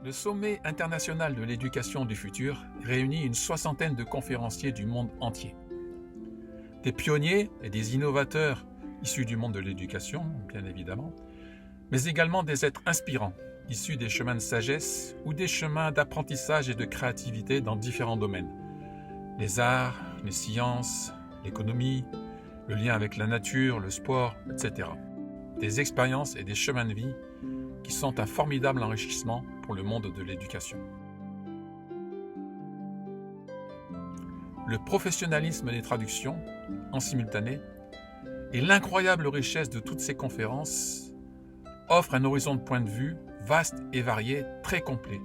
Le sommet international de l'éducation du futur réunit une soixantaine de conférenciers du monde entier. Des pionniers et des innovateurs issus du monde de l'éducation, bien évidemment, mais également des êtres inspirants, issus des chemins de sagesse ou des chemins d'apprentissage et de créativité dans différents domaines. Les arts, les sciences, l'économie, le lien avec la nature, le sport, etc. Des expériences et des chemins de vie qui sont un formidable enrichissement pour le monde de l'éducation. Le professionnalisme des traductions, en simultané, et l'incroyable richesse de toutes ces conférences offrent un horizon de point de vue vaste et varié, très complet,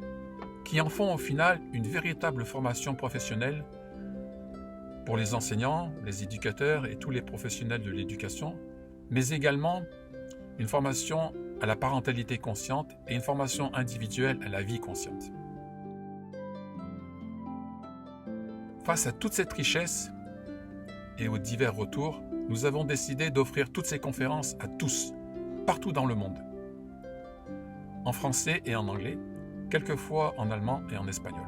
qui en font au final une véritable formation professionnelle pour les enseignants, les éducateurs et tous les professionnels de l'éducation, mais également une formation à la parentalité consciente et une formation individuelle à la vie consciente. Face à toute cette richesse et aux divers retours, nous avons décidé d'offrir toutes ces conférences à tous, partout dans le monde, en français et en anglais, quelquefois en allemand et en espagnol.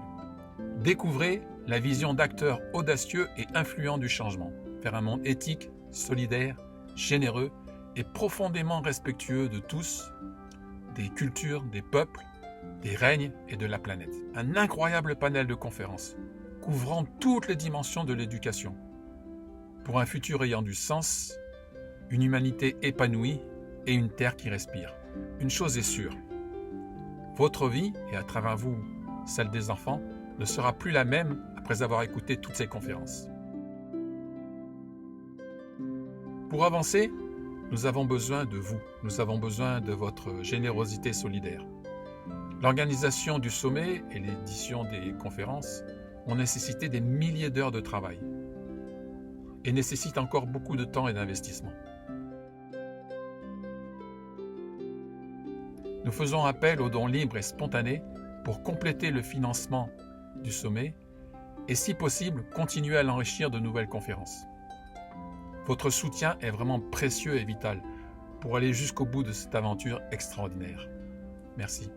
Découvrez la vision d'acteurs audacieux et influents du changement, vers un monde éthique, solidaire, généreux et profondément respectueux de tous, des cultures, des peuples, des règnes et de la planète. Un incroyable panel de conférences, couvrant toutes les dimensions de l'éducation, pour un futur ayant du sens, une humanité épanouie et une terre qui respire. Une chose est sûre, votre vie, et à travers vous, celle des enfants, ne sera plus la même après avoir écouté toutes ces conférences. Pour avancer, nous avons besoin de vous, nous avons besoin de votre générosité solidaire. L'organisation du sommet et l'édition des conférences ont nécessité des milliers d'heures de travail et nécessitent encore beaucoup de temps et d'investissement. Nous faisons appel aux dons libres et spontanés pour compléter le financement du sommet et, si possible, continuer à l'enrichir de nouvelles conférences. Votre soutien est vraiment précieux et vital pour aller jusqu'au bout de cette aventure extraordinaire. Merci.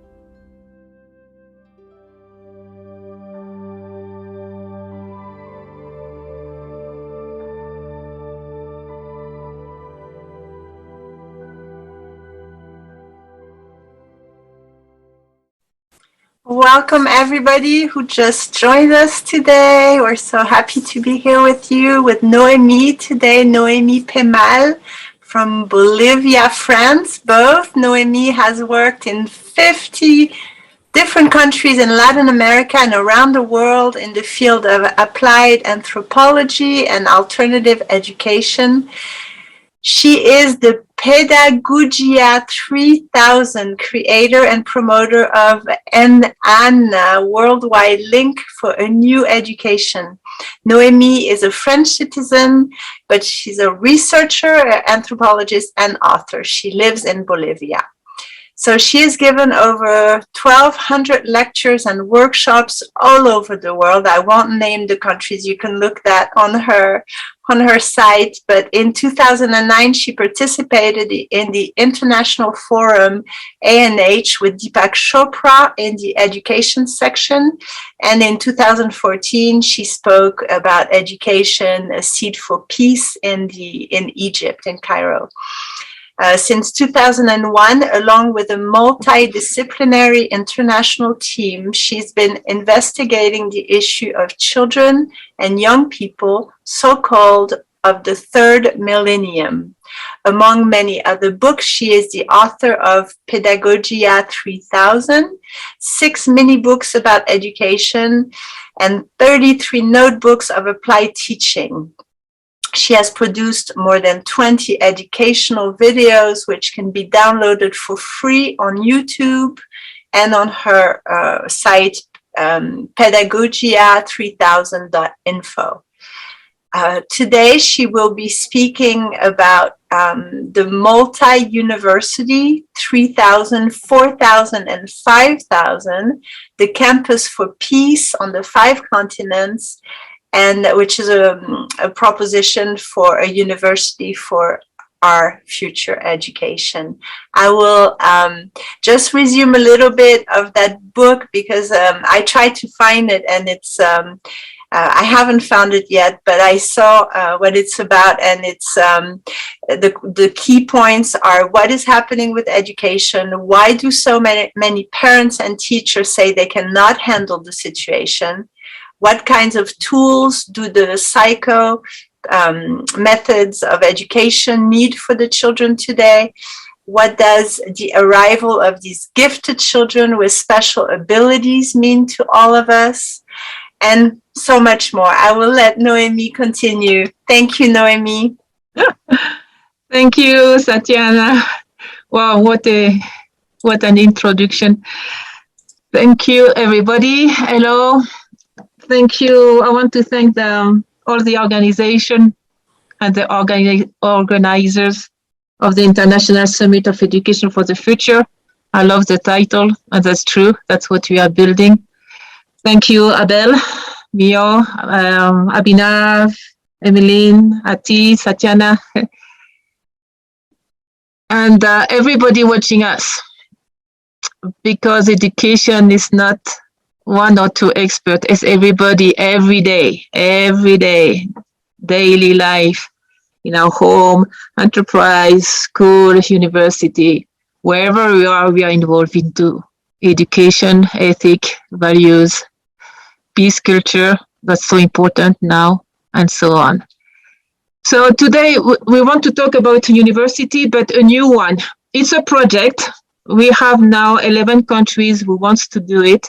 Welcome everybody who just joined us today. We're so happy to be here with you, with Noemi today, Noemie Paymal from Bolivia, France. Both Noemi has worked in 50 different countries in Latin America and around the world in the field of applied anthropology and alternative education. She is the Pedagooogia 3000 creator and promoter of ANA, worldwide link for a new education. Noemi is a French citizen, but she's a researcher, an anthropologist, and author. She lives in Bolivia. So she has given over 1,200 lectures and workshops all over the world. I won't name the countries. You can look that on her site. But in 2009, she participated in the International Forum ANH with Deepak Chopra in the education section. And in 2014, she spoke about education, a seed for peace in Egypt, in Cairo. Since 2001, along with a multidisciplinary international team, she's been investigating the issue of children and young people, so-called of the third millennium. Among many other books, she is the author of Pedagooogia 3000, 6 mini books about education, and 33 notebooks of applied teaching. She has produced more than 20 educational videos, which can be downloaded for free on YouTube and on her site, pedagooogia3000.info. Today, she will be speaking about the multi-university 3000, 4000, and 5000, the campus for peace on the 5 continents, and which is a proposition for a university for our future education. I will just resume a little bit of that book because I tried to find it and it's I haven't found it yet, but I saw what it's about, and it's the key points are what is happening with education, why do so many parents and teachers say they cannot handle the situation, what kinds of tools do the psycho methods of education need for the children today, what does the arrival of these gifted children with special abilities mean to all of us, and so much more. I will let Noemi continue. Thank you, Noemi. Thank you, Satyana. Wow, what an introduction. Thank you, everybody. Hello. Thank you. I want to thank all the organization and the organizers of the International Summit of Education for the Future. I love the title, and that's true. That's what we are building. Thank you, Abel, Mio, Abhinav, Emeline, Ati, Satyana, and everybody watching us. Because education is not one or two experts, it's everybody, every day, daily life, in our home, enterprise, school, university, wherever we are involved into education, ethic, values, peace culture, that's so important now, and so on. So today we want to talk about university, but a new one. It's a project. We have now 11 countries who wants to do it.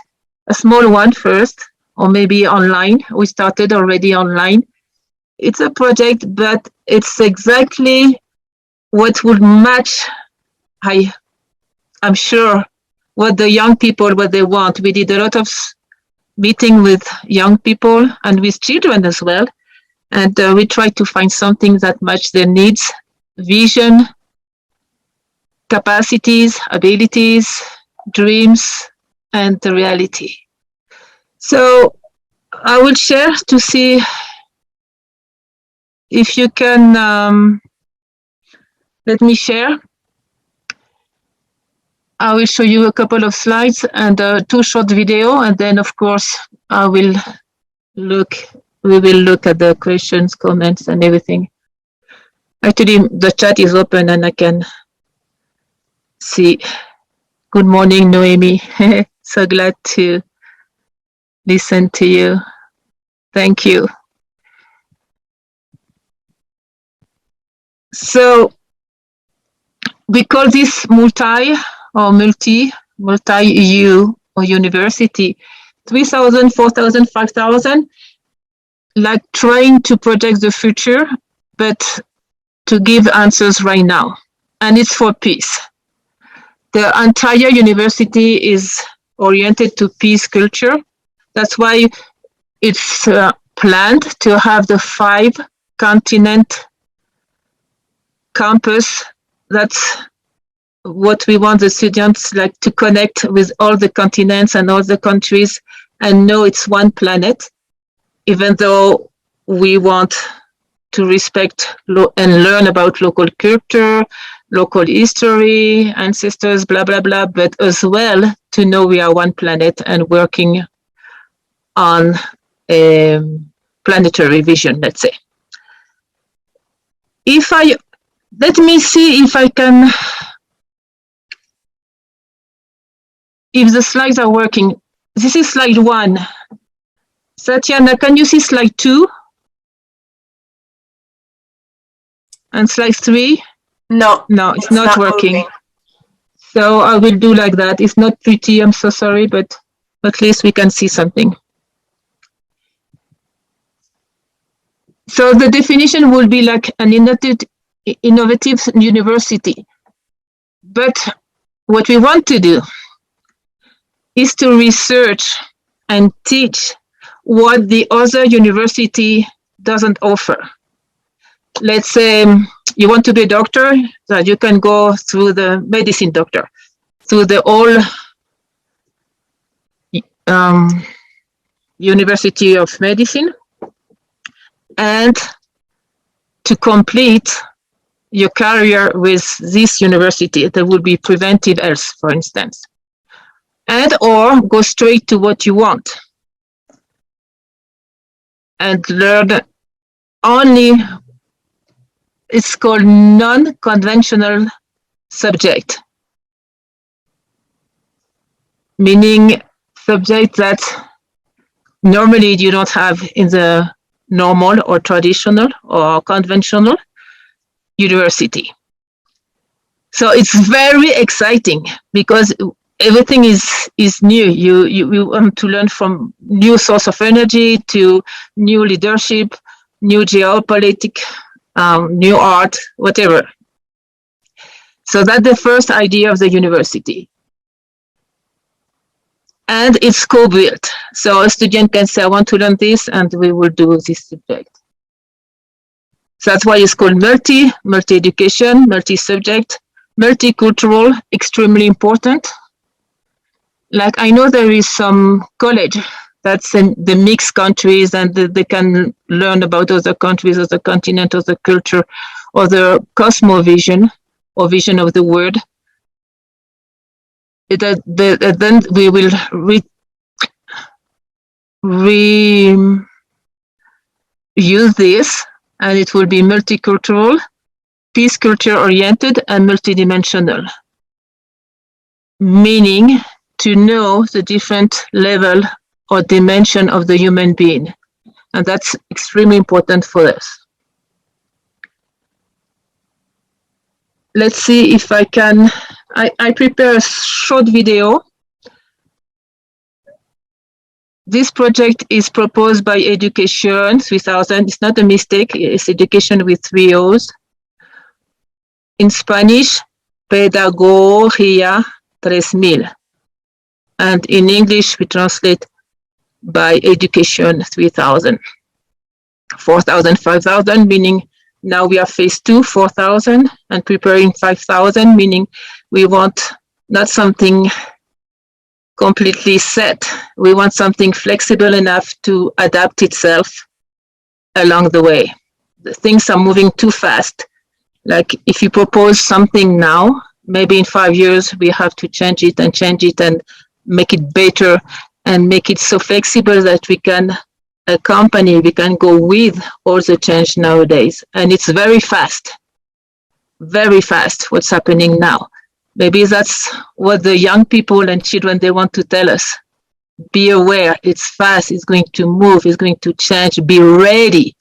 A small one first, or maybe online. We started already online. It's a project, but it's exactly what would match, I'm sure, what the young people, what they want. We did a lot of meeting with young people and with children as well. And we tried to find something that matched their needs, vision, capacities, abilities, dreams, and the reality. So I will share to see if you can, let me share. I will show you a couple of slides and 2 short video, and then of course we will look at the questions, comments, and everything. Actually, the chat is open and I can see. Good morning, Noemi. So glad to listen to you. Thank you. So we call this multi-EU or university, 3,000, 4,000, 5,000, like trying to project the future, but to give answers right now. And it's for peace. The entire university is oriented to peace culture. That's why it's planned to have the 5-continent campus. That's what we want the students like to connect with all the continents and all the countries and know it's one planet, even though we want to respect and learn about local culture, local history, ancestors, blah, blah, blah, but as well to know we are one planet and working on a planetary vision, let's say. Let me see if I can, if the slides are working. This is slide 1. Satyana, can you see slide 2? And slide 3? No, it's not working. Moving. So I will do like that. It's not pretty, I'm so sorry, but at least we can see something. So the definition will be like an innovative university. But what we want to do is to research and teach what the other university doesn't offer. Let's say you want to be a doctor, so you can go through the medicine doctor, through the whole University of Medicine, and to complete your career with this university. That would be preventive health, for instance, and or go straight to what you want and learn only, it's called non-conventional subject, meaning subject that normally you don't have in the normal or traditional or conventional university. So it's very exciting because everything is new. You want to learn from new source of energy to new leadership, new geopolitics, new art, whatever. So that's the first idea of the university. And it's co-built. So a student can say, I want to learn this, and we will do this subject. So that's why it's called multi-education, multi-subject, multicultural, extremely important. Like I know there is some college that's in the mixed countries, and they can learn about other countries, other continent, other culture, other cosmovision or vision of the world. Then we will use this, and it will be multicultural, peace culture oriented, and multidimensional, meaning to know the different level or dimension of the human being. And that's extremely important for us. Let's see if I can, I prepare a short video. This project is proposed by Educatiooon 3000. It's not a mistake, it's education with 3 O's. In Spanish, Pedagooogia 3000. And in English, we translate by Educatiooon 3000. 4,000, 5,000, meaning now we are phase 2, 4,000, and preparing 5,000, meaning we want not something completely set. We want something flexible enough to adapt itself along the way. The things are moving too fast. Like if you propose something now, maybe in 5 years, we have to change it and make it better and make it so flexible that we can accompany, we can go with all the change nowadays. And it's very fast what's happening now. Maybe that's what the young people and children, they want to tell us. Be aware, it's fast, it's going to move, it's going to change, be ready,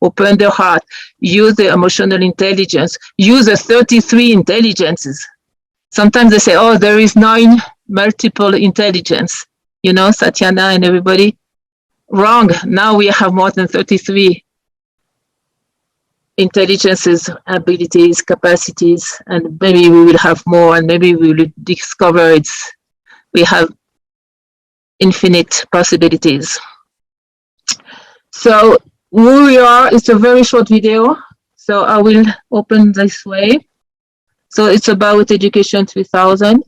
open the heart, use the emotional intelligence, use the 33 intelligences. Sometimes they say, oh, there is 9 multiple intelligence, you know, Satyana and everybody. Wrong, now we have more than 33 intelligences, abilities, capacities, and maybe we will have more, and maybe we will discover we have infinite possibilities. So who we are, it's a very short video, so I will open this way. So it's about Education 3000.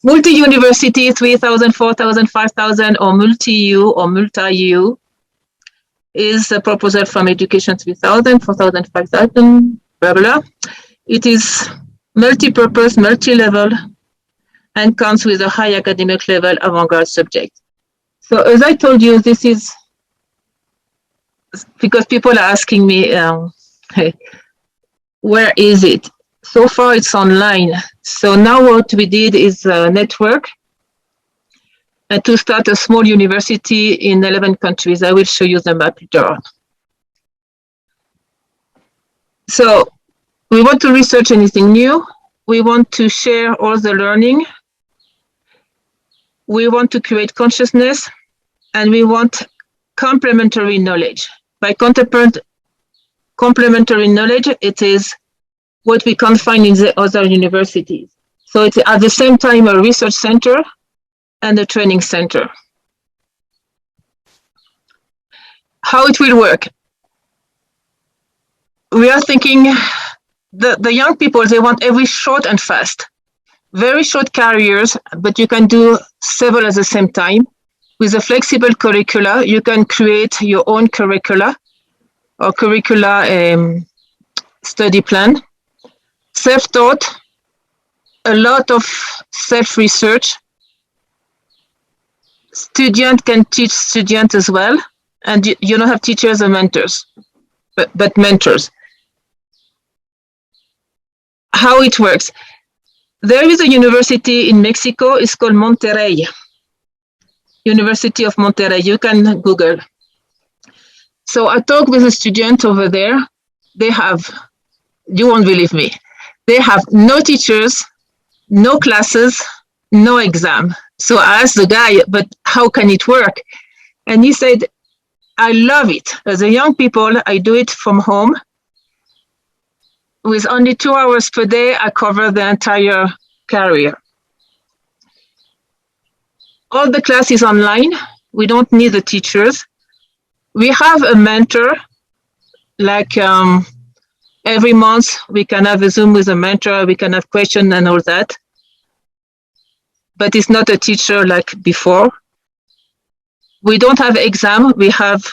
Multi-university, 3,000, 4,000, 5,000, or multi-U or multi-U is a proposal from Education 3,000, 4,000, 5,000, blah, blah. It is multi-purpose, multi-level, and comes with a high academic level avant-garde subject. So as I told you, this is because people are asking me, hey, where is it? So far it's online. So now what we did is a network and to start a small university in 11 countries. I will show you the map later on. So we want to research anything new. We want to share all the learning. We want to create consciousness, and we want complementary knowledge. By complementary knowledge, it is what we can't find in the other universities. So it's at the same time a research center and a training center. How it will work? We are thinking the young people, they want every short and fast. Very short careers, but you can do several at the same time. With a flexible curricula, you can create your own curricula or curricula study plan. Self-taught, a lot of self-research. Student can teach students as well, and you don't have teachers or mentors, but mentors. How it works? There is a university in Mexico, it's called Monterrey, University of Monterrey. You can Google. So I talked with a student over there. They have, you won't believe me, they have no teachers, no classes, no exam. So I asked the guy, but how can it work? And he said, I love it. As a young people, I do it from home. With only 2 hours per day, I cover the entire career. All the class is online. We don't need the teachers. We have a mentor, like every month we can have a Zoom with a mentor, we can have questions and all that. But it's not a teacher like before. We don't have exam, we have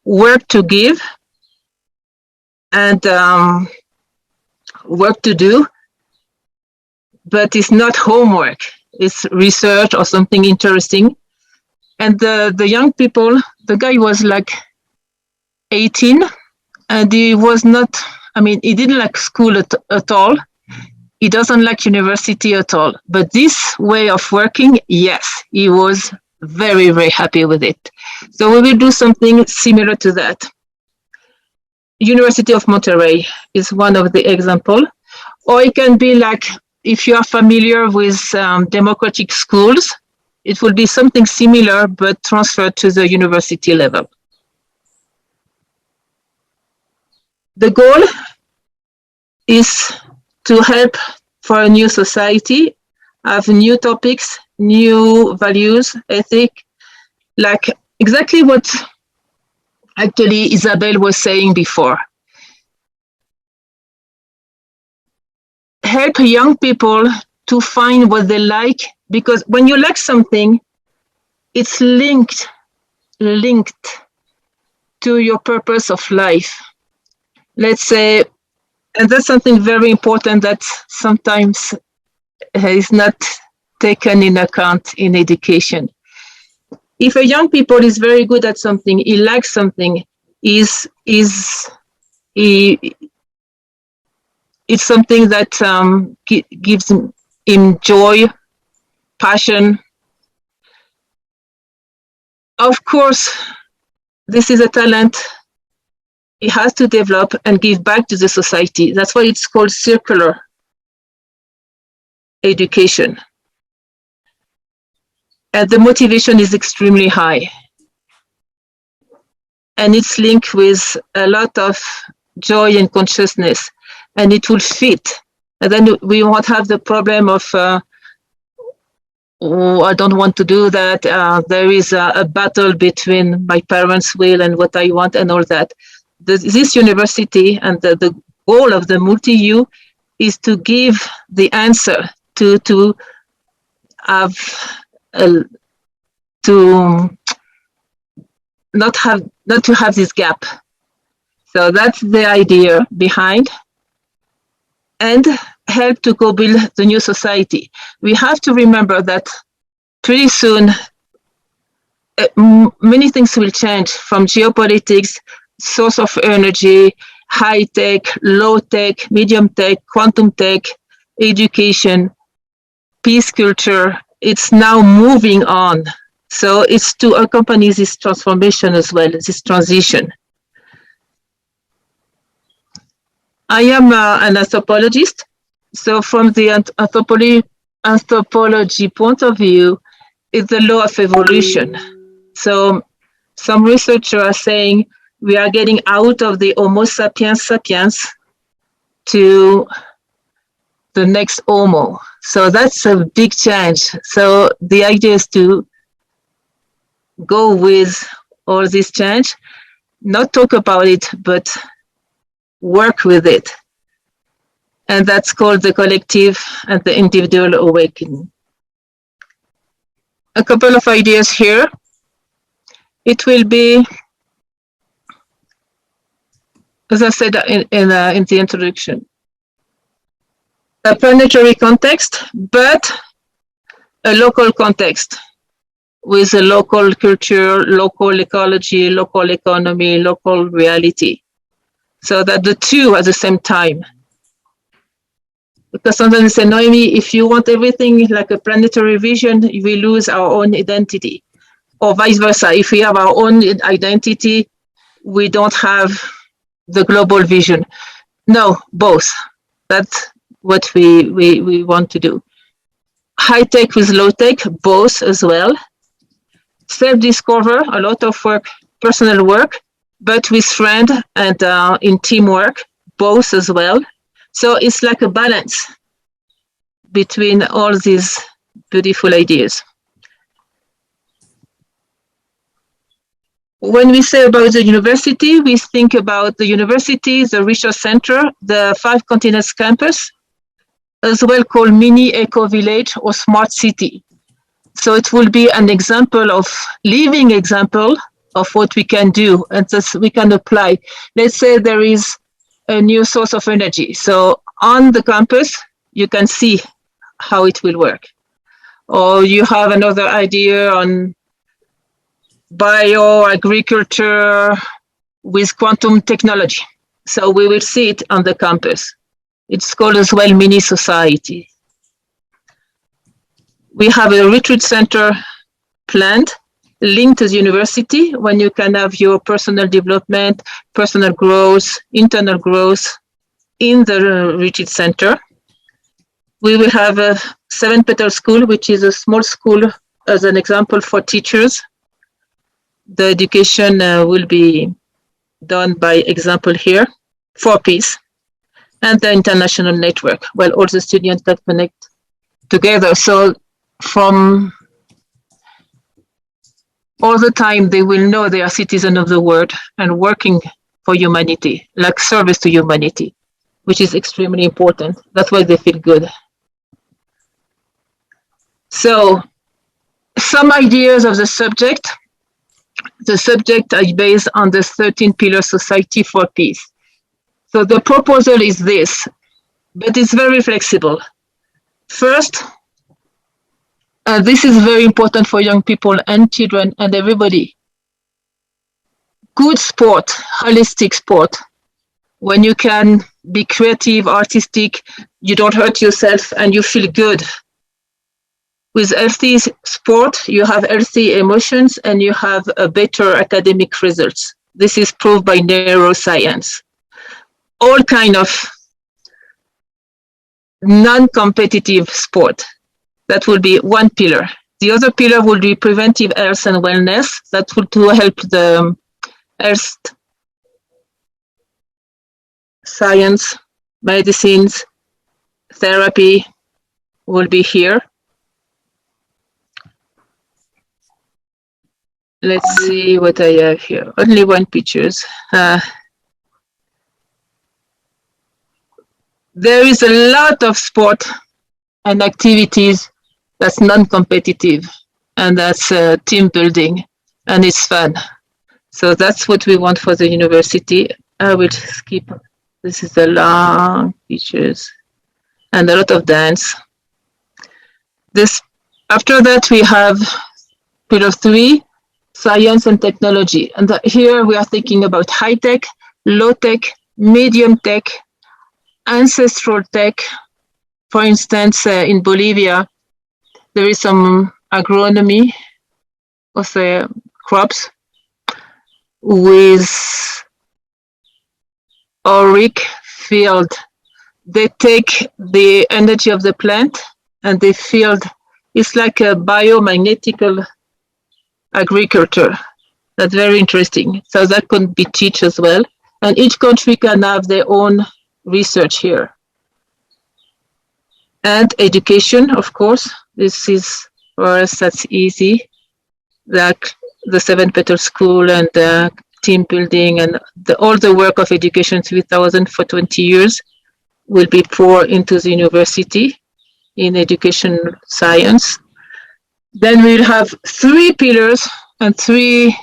work to give and work to do, but it's not homework, it's research or something interesting. And the young people, the guy was like 18 and he was not, I mean, he didn't like school at all. He doesn't like university at all. But this way of working, yes, he was very, very happy with it. So we will do something similar to that. University of Monterrey is one of the examples. Or it can be like, if you are familiar with democratic schools, it will be something similar, but transferred to the university level. The goal is to help for a new society, have new topics, new values, ethic, like exactly what actually Isabel was saying before. Help young people to find what they like, because when you like something, it's linked to your purpose of life. Let's say, and that's something very important that sometimes is not taken in account in education. If a young people is very good at something, he likes something, it's something that gives him joy, passion. Of course, this is a talent he has to develop and give back to the society. That's why it's called circular education. And the motivation is extremely high. And it's linked with a lot of joy and consciousness. And it will fit. And then we won't have the problem of, oh, I don't want to do that. There is a battle between my parents' will and what I want and all that. This university and the goal of the multi-U is to give the answer to have to not to have this gap. So that's the idea behind, and help to go build the new society. We have to remember that pretty soon many things will change, from geopolitics, source of energy, high tech, low tech, medium tech, quantum tech, education, peace culture. It's now moving on. So it's to accompany this transformation as well, this transition. I am an anthropologist. So from the anthropology point of view, it's the law of evolution. So some researchers are saying we are getting out of the Homo sapiens sapiens to the next Homo. So that's a big change. So the idea is to go with all this change, not talk about it, but work with it. And that's called the collective and the individual awakening. A couple of ideas here. It will be, as I said in the introduction, a planetary context, but a local context with a local culture, local ecology, local economy, local reality. So that the two at the same time. Because sometimes they say, Noemi, if you want everything like a planetary vision, we lose our own identity. Or vice versa, if we have our own identity, we don't have the global vision. No, both. That's what we want to do. High tech with low tech, both as well. Self-discover, a lot of work, personal work, but with friends and in teamwork, both as well. So it's like a balance between all these beautiful ideas. When we say about the university, we think about the university, the research center, the 5 continents campus, as well called mini eco village or smart city. So it will be an example of, living example of what we can do and this we can apply. Let's say there is a new source of energy. So on the campus, you can see how it will work. Or you have another idea on bioagriculture with quantum technology. So we will see it on the campus. It's called as well mini society. We have a retreat center planned linked to the university when you can have your personal development, personal growth, internal growth in the retreat center. We will have a 7-petal school, which is a small school as an example for teachers. The education will be done by example here, 4 Ps, and the international network, where all the students can connect together. So from all the time, they will know they are citizens of the world and working for humanity, like service to humanity, which is extremely important. That's why they feel good. So some ideas of the subject. The subject is based on the 13 pillar society for peace. So the proposal is this, but it's very flexible. First, this is very important for young people and children and everybody. Good sport, holistic sport, when you can be creative, artistic, you don't hurt yourself and you feel good. With healthy sport, you have healthy emotions and you have a better academic results. This is proved by neuroscience. All kind of non-competitive sport. That will be one pillar. The other pillar will be preventive health and wellness. That will to help the health science, medicines, therapy will be here. Let's see what I have here. Only one pictures. There is a lot of sport and activities that's non-competitive, and that's team building, and it's fun. So that's what we want for the university. I will skip. This is the long pictures and a lot of dance. This after that we have pillar 3, science and technology. And here we are thinking about high tech, low tech, medium tech, ancestral tech. For instance, in Bolivia, there is some agronomy of the crops with auric field. They take the energy of the plant and they field. It's like a biomagnetical agriculture. That's very interesting. So that could be taught as well. And each country can have their own research here. And education, of course. This is for us, that's easy. Like the 7 Petal School and team building and all the work of Education 3000 for 20 years will be poured into the university in education science. Then we'll have 3 pillars and 3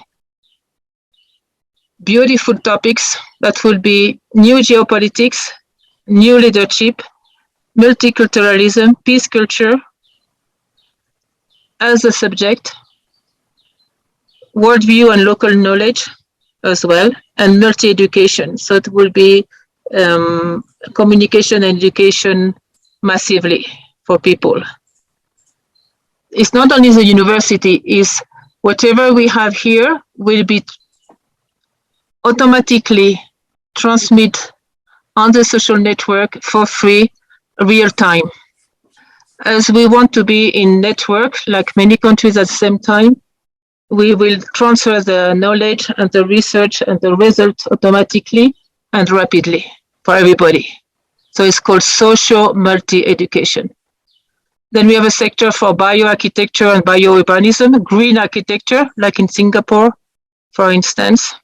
beautiful topics that will be new geopolitics, new leadership, multiculturalism, peace culture as a subject, worldview and local knowledge as well, and multi-education. So it will be communication and education massively for people. It's not only the university, is whatever we have here will be automatically transmit on the social network for free, real time. As we want to be in network, like many countries at the same time, we will transfer the knowledge and the research and the results automatically and rapidly for everybody. So it's called social multi-education. Then we have a sector for bioarchitecture and biourbanism, green architecture, like in Singapore, for instance,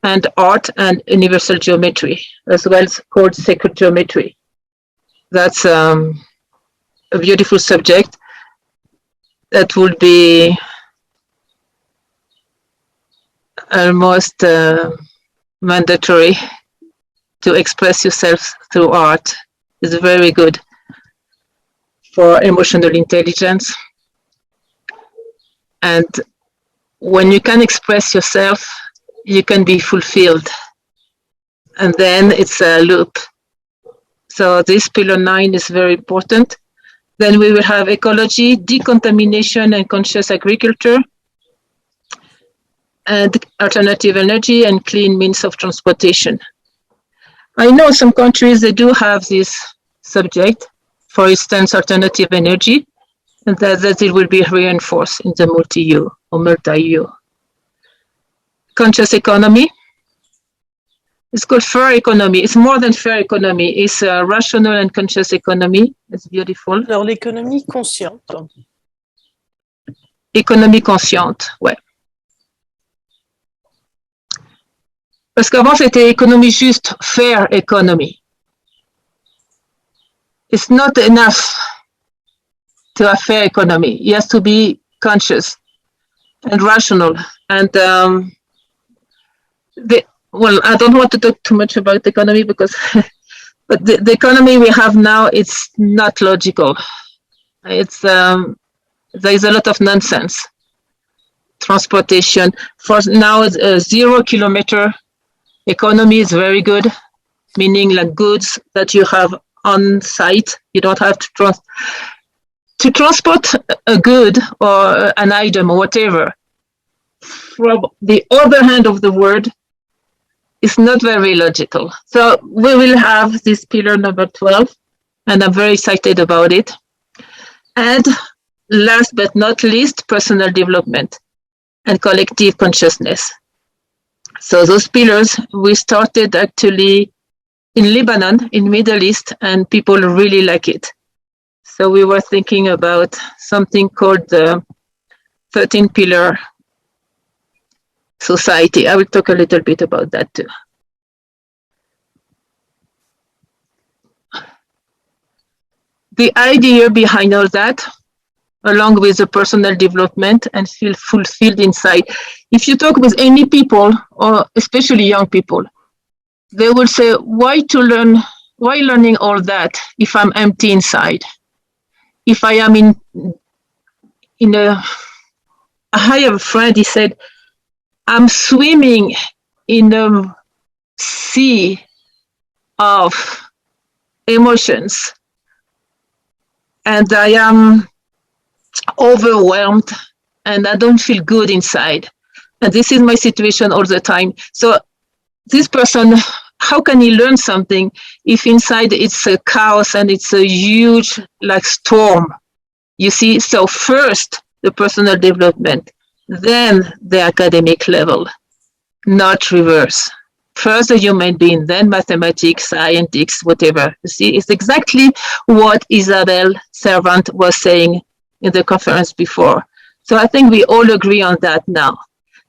and art and universal geometry, as well as called sacred geometry. That's a beautiful subject that will be almost mandatory to express yourself through art. It's very good for emotional intelligence. And when you can express yourself, you can be fulfilled. And then it's a loop. So this pillar 9 is very important. Then we will have ecology, decontamination and conscious agriculture, and alternative energy and clean means of transportation. I know some countries, they do have this subject, for instance, alternative energy, and that it will be reinforced in the multi-U or multi-U. Conscious economy. It's called fair economy. It's more than fair economy. It's a rational and conscious economy. It's beautiful. Alors l'économie consciente. Économie consciente, ouais. Parce qu'avant, c'était économie juste, fair economy. It's not enough to have fair economy. It has to be conscious and rational. And well, I don't want to talk too much about the economy because, but the economy we have now, it's not logical. It's there is a lot of nonsense. Transportation for now, 0 kilometer economy is very good, meaning like goods that you have on site. You don't have to transport a good or an item or whatever. From the other hand of the world, it's not very logical. So we will have this pillar number 12, and I'm very excited about it. And last but not least, personal development and collective consciousness. So those pillars, we started actually in Lebanon, in Middle East, and people really like it. So we were thinking about something called the 13 pillar society. I will talk a little bit about that too. The idea behind all that along with the personal development and feel fulfilled inside. If you talk with any people, or especially young people, they will say, why learning all that if I'm empty inside? If I am I have a friend, he said, I'm swimming in a sea of emotions and I am overwhelmed and I don't feel good inside. And this is my situation all the time. So this person, how can he learn something if inside it's a chaos and it's a huge like storm? You see, so first the personal development, then the academic level, not reverse. First the human being, then mathematics, scientists, whatever. You see, it's exactly what Isabel Servant was saying in the conference before. So I think we all agree on that now.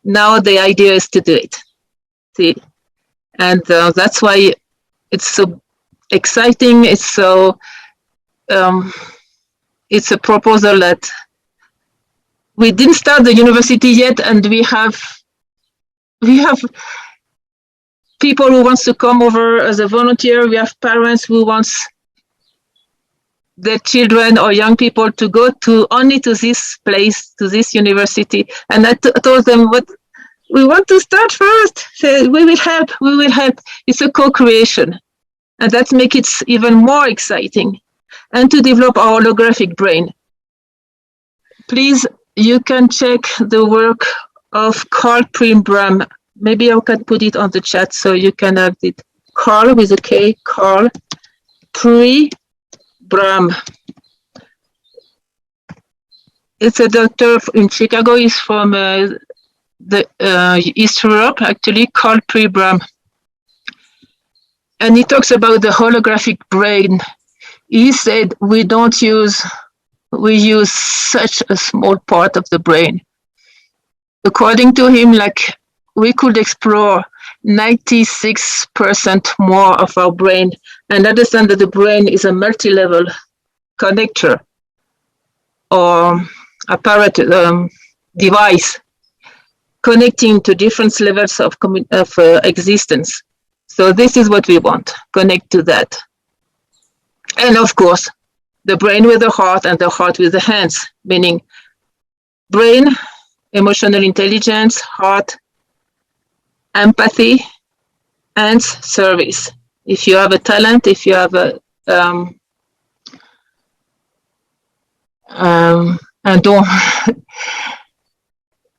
Now the idea is to do it. See, and that's why it's so exciting. It's so it's a proposal that we didn't start the university yet, and we have people who wants to come over as a volunteer. We have parents who wants their children or young people to go to only to this place, to this university. And I told them, what we want to start first. We will help. We will help. It's a co-creation, and that makes it even more exciting. And to develop our holographic brain. Please, you can check the work of Carl Primbram. Maybe I can put it on the chat so you can have it. Carl with a K, Carl Primbram. It's a doctor in Chicago. He's from the East Europe, actually, Carl Primbram. And he talks about the holographic brain. He said we use such a small part of the brain. According to him, like we could explore 96% more of our brain and understand that the brain is a multi-level connector or apparatus, device connecting to different levels of existence. So this is what we want, connect to that. And of course, the brain with the heart and the heart with the hands, meaning brain, emotional intelligence, heart, empathy, and service. If you have a talent, if you have a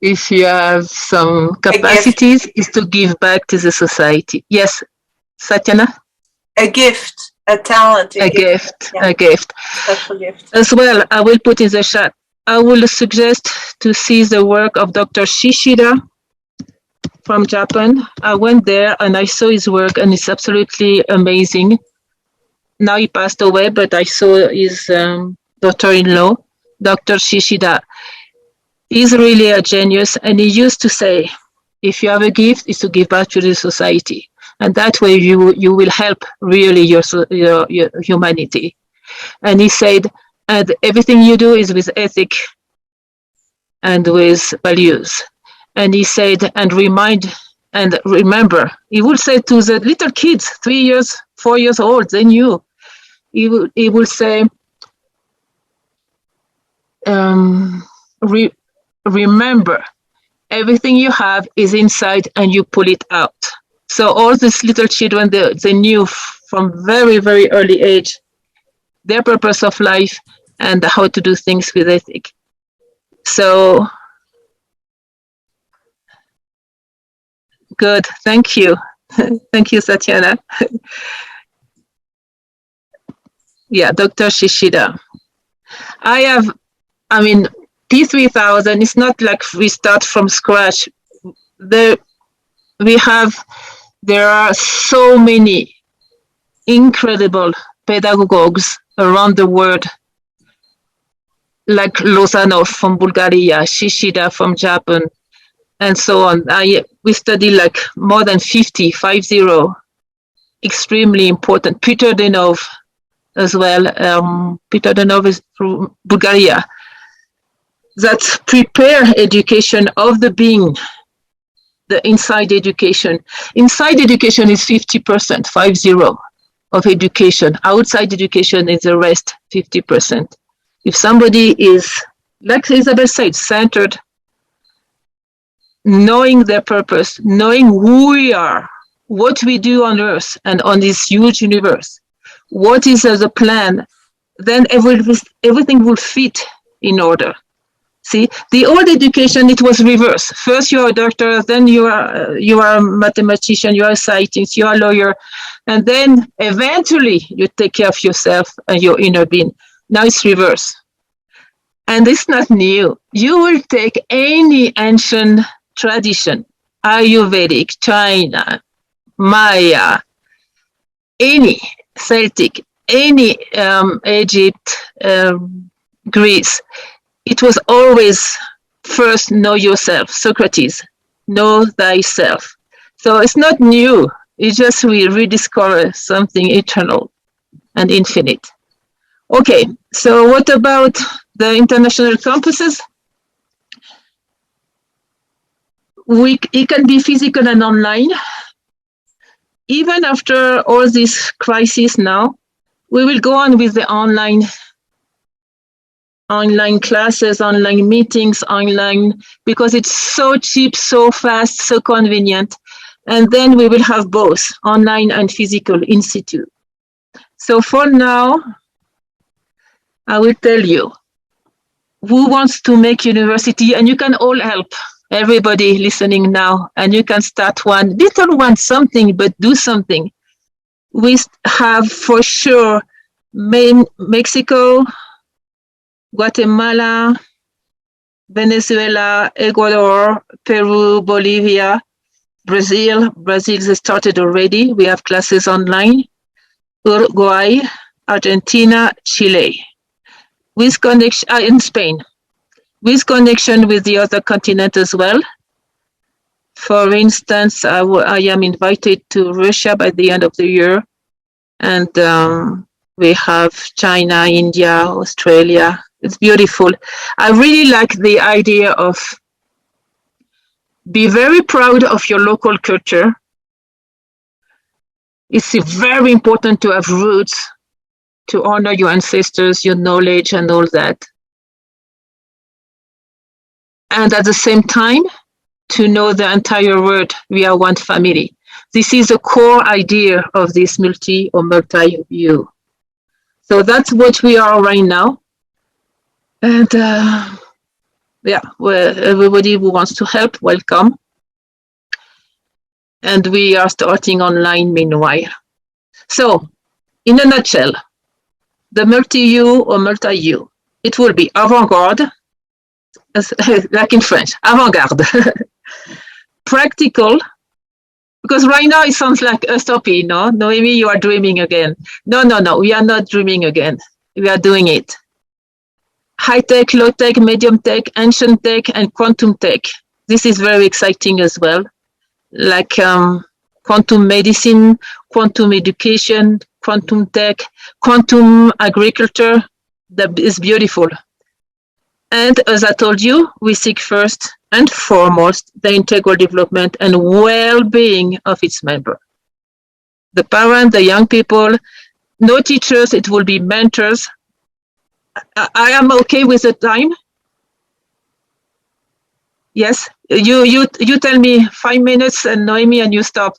if you have some capacities, is to give back to the society. Yes, Satyana? A gift, a talent. A gift, yeah. A gift. Special gift. As well, I will put in the chat. I will suggest to see the work of Dr. Shishida from Japan. I went there and I saw his work and it's absolutely amazing. Now he passed away, but I saw his daughter-in-law, Dr. Shishida. He's really a genius, and he used to say, if you have a gift, it's to give back to the society. And that way you will help really your humanity. And he said, and everything you do is with ethic and with values. And he said, and remember, he would say to the little kids, 3 years, 4 years old, they knew. He will say, remember, everything you have is inside and you pull it out. So all these little children, they knew from very, very early age their purpose of life and how to do things with ethic. So, good, thank you. Thank you, Satyana. Yeah, Dr. Shishida. P3000 is not like we start from scratch. There are so many incredible pedagogues around the world, like Lozanov from Bulgaria, Shishida from Japan, and so on. We study like more than 50, extremely important. Peter Denov as well. Peter Denov is from Bulgaria. that prepare education of the being, the inside education. Inside education is 50%, 50, of education. Outside education is the rest, 50%. If somebody is, like Isabel said, centered, knowing their purpose, knowing who we are, what we do on Earth and on this huge universe, what is the plan, then everything will fit in order. See, the old education, it was reverse. First you are a doctor, then you are a mathematician, you are a scientist, you are a lawyer, and then eventually you take care of yourself and your inner being. Now it's reverse. And it's not new. You will take any ancient tradition, Ayurvedic, China, Maya, any Celtic, any Egypt, Greece. It was always first know yourself, Socrates, know thyself. So it's not new. It's just we rediscover something eternal and infinite. Okay, so what about the international campuses? It can be physical and online. Even after all this crisis now, we will go on with the online classes, online meetings, online, because it's so cheap, so fast, so convenient. And then we will have both online and physical in situ. So for now, I will tell you who wants to make university, and you can all help. Everybody listening now, and you can start one, little one, something, but do something. We have for sure Mexico, Guatemala, Venezuela, Ecuador, Peru, Bolivia, Brazil. Brazil has started already. We have classes online. Uruguay, Argentina, Chile. With connection in Spain, with connection with the other continent as well. For instance, I am invited to Russia by the end of the year, and we have China, India, Australia. It's beautiful. I really like the idea of be very proud of your local culture. It's very important to have roots, to honor your ancestors, your knowledge, and all that. And at the same time, to know the entire world, we are one family. This is the core idea of this multi-view. So that's what we are right now. And yeah, well, everybody who wants to help, welcome. And we are starting online meanwhile. So, in a nutshell, the multi-U or multi-U, it will be avant-garde, like in French, avant-garde. Practical, because right now it sounds like a stoppy, no? Noemi, you are dreaming again. No, we are not dreaming again. We are doing it. High-tech, low-tech, medium-tech, ancient tech, and quantum tech. This is very exciting as well. Like quantum medicine, quantum education, quantum tech, quantum agriculture. That is beautiful. And as I told you, we seek first and foremost the integral development and well-being of its member. The parents, the young people, no teachers, it will be mentors. I am okay with the time. Yes, you tell me 5 minutes, and Noemi, and you stop.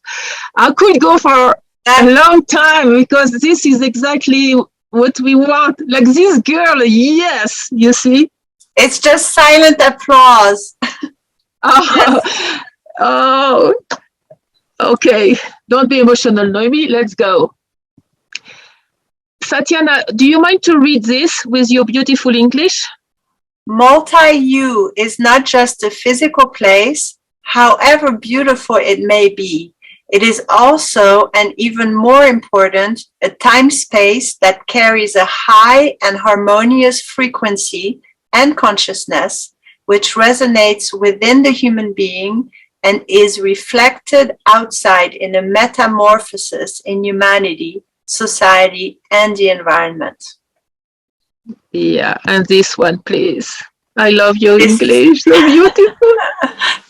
I could go for a long time because this is exactly what we want. Like this girl, yes, you see. It's just silent applause. Oh, oh, okay. Don't be emotional, Noemi. Let's go. Satiana, do you mind to read this with your beautiful English? Multi-U is not just a physical place, however beautiful it may be. It is also, and even more important, a time-space that carries a high and harmonious frequency and consciousness, which resonates within the human being and is reflected outside in a metamorphosis in humanity, society, and the environment. Yeah, and this one, please. I love your English, so beautiful.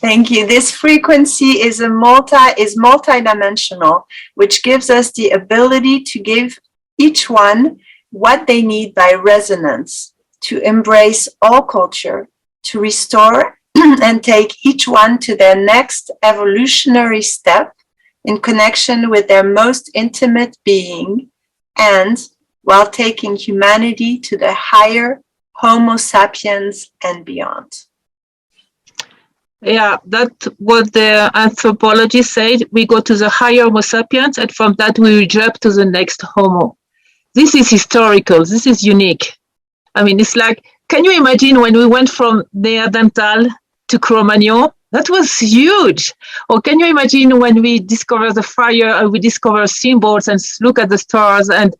Thank you. This frequency is multidimensional, which gives us the ability to give each one what they need by resonance, to embrace all culture, to restore and take each one to their next evolutionary step in connection with their most intimate being, and while taking humanity to the higher Homo sapiens and beyond. Yeah, that's what the anthropologist said. We go to the higher Homo sapiens, and from that we will jump to the next Homo. This is historical. This is unique. I mean, it's like, can you imagine when we went from Neanderthal to Cro-Magnon? That was huge. Or can you imagine when we discover the fire and we discover symbols and look at the stars? And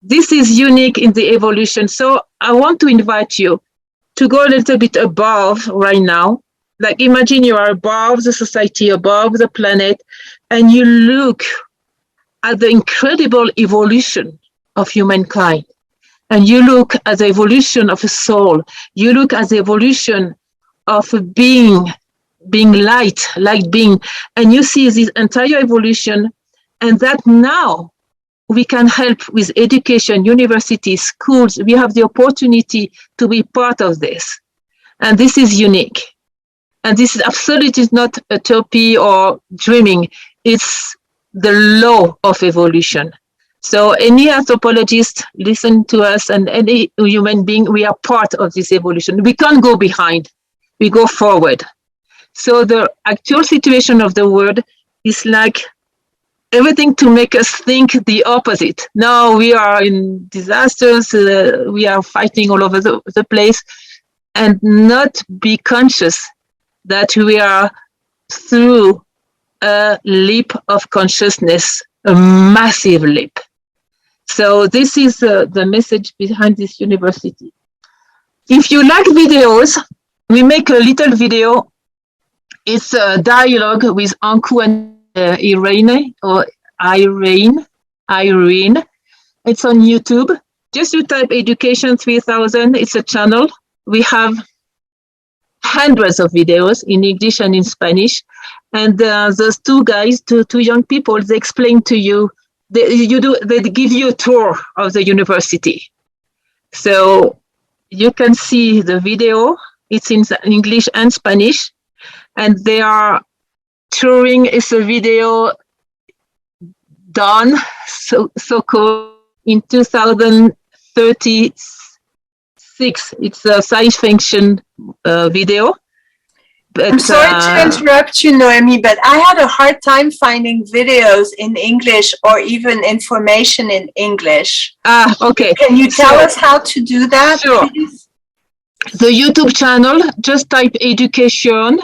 this is unique in the evolution. So I want to invite you to go a little bit above right now. Like imagine you are above the society, above the planet, and you look at the incredible evolution of humankind. And you look at the evolution of a soul. You look at the evolution of a being light being. And you see this entire evolution, and that now we can help with education, universities, schools. We have the opportunity to be part of this. And this is unique. And this is absolutely not utopia or dreaming. It's the law of evolution. So any anthropologist listen to us, and any human being, we are part of this evolution. We can't go behind, we go forward. So the actual situation of the world is like everything to make us think the opposite. Now we are in disasters, we are fighting all over the place, and not be conscious that we are through a leap of consciousness, a massive leap. So this is the message behind this university. If you like videos, we make a little video. It's a dialogue with Anku and Irene. It's on YouTube. Just you type Education 3000. It's a channel. We have hundreds of videos in English and in Spanish. And those two guys, two young people, they explain to you, they give you a tour of the university. So you can see the video. It's in English and Spanish. And they are touring. It's a video done, so-called in 2036. It's a science fiction video. But, I'm sorry to interrupt you, Noemi, but I had a hard time finding videos in English or even information in English. Okay. Can you tell us how to do that, sure. please? The YouTube channel, just type Education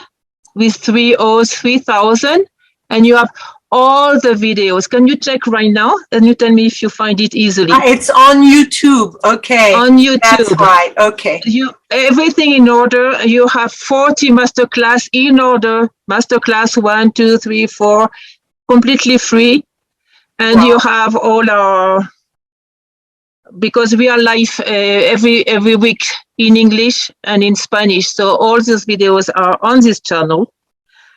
with 3 O's, 3000, and you have all the videos. Can you check right now? And you tell me if you find it easily. It's on YouTube. Okay. On YouTube. That's right. Okay. Everything in order. You have 40 masterclass in order. Masterclass 1, 2, 3, 4, completely free. And wow. You have all our, because we are live every week in English and in Spanish. So all these videos are on this channel.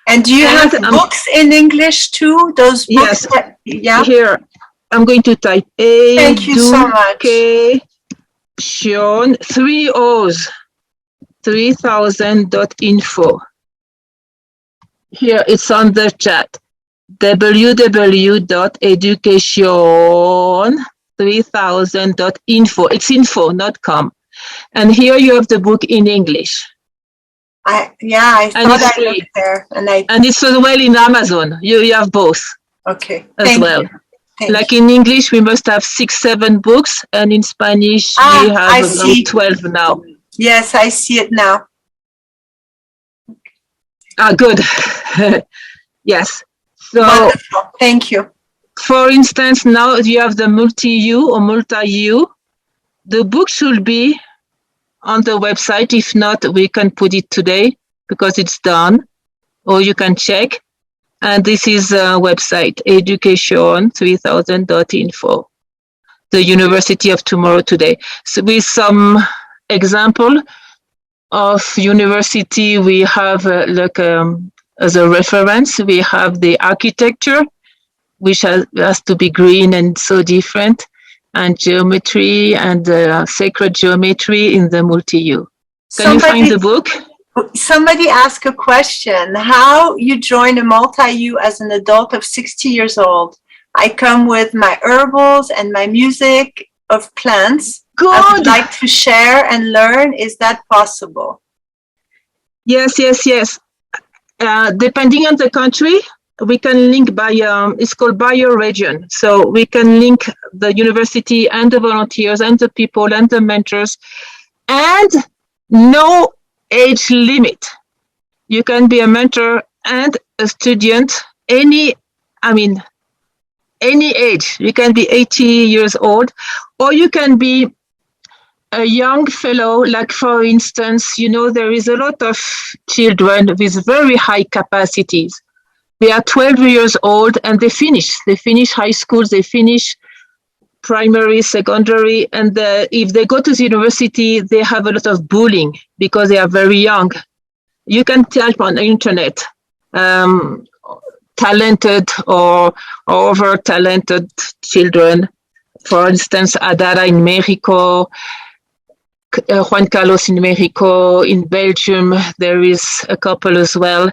And do you have books in English too? Those books? Yes. Yeah. Here, I'm going to type Thank you so much. Education, 3 O's, 3000.info. Here, it's on the chat. www.education3000.info. It's info, not com. And here you have the book in English. I thought I looked there. And it's as well in Amazon. You have both. Okay. As well. Like in English, we must have 6, 7 books. And in Spanish, we have around 12 now. Yes, I see it now. Good. Yes. So, wonderful. Thank you. For instance, now you have the multi-U or multi-U. The book should be on the website. If not, we can put it today because it's done, or you can check. And this is a website, education3000.info, the University of Tomorrow Today. So with some example, of university, we have as a reference, we have the architecture, which has to be green and so different, and geometry and sacred geometry in the multi-U. Can you find the book? Somebody asked a question, how you join a multi-U as an adult of 60 years old. I come with my herbals and my music of plants. Good. I would like to share and learn. Is that possible? Yes. Depending on the country, we can link by, it's called bioregion. So we can link the university and the volunteers and the people and the mentors, and no age limit. You can be a mentor and a student, any age. You can be 80 years old, or you can be a young fellow, like for instance, there is a lot of children with very high capacities. They are 12 years old and they finish high school, they finish primary, secondary, and if they go to the university, they have a lot of bullying because they are very young. You can type on the internet, talented or over-talented children. For instance, Adara in Mexico, Juan Carlos in Mexico, in Belgium, there is a couple as well.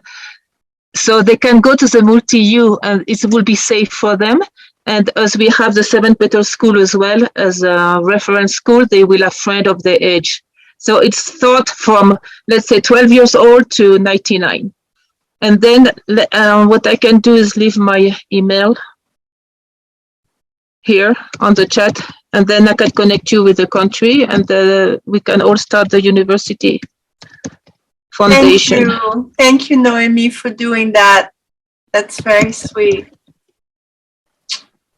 So they can go to the multi-U and it will be safe for them. And as we have the Seven Petals School as well as a reference school, they will have friend of their age. So it's thought from, let's say, 12 years old to 99. And then what I can do is leave my email here on the chat, and then I can connect you with the country, and we can all start the university foundation. Thank you, Noemi, for doing that. That's very sweet.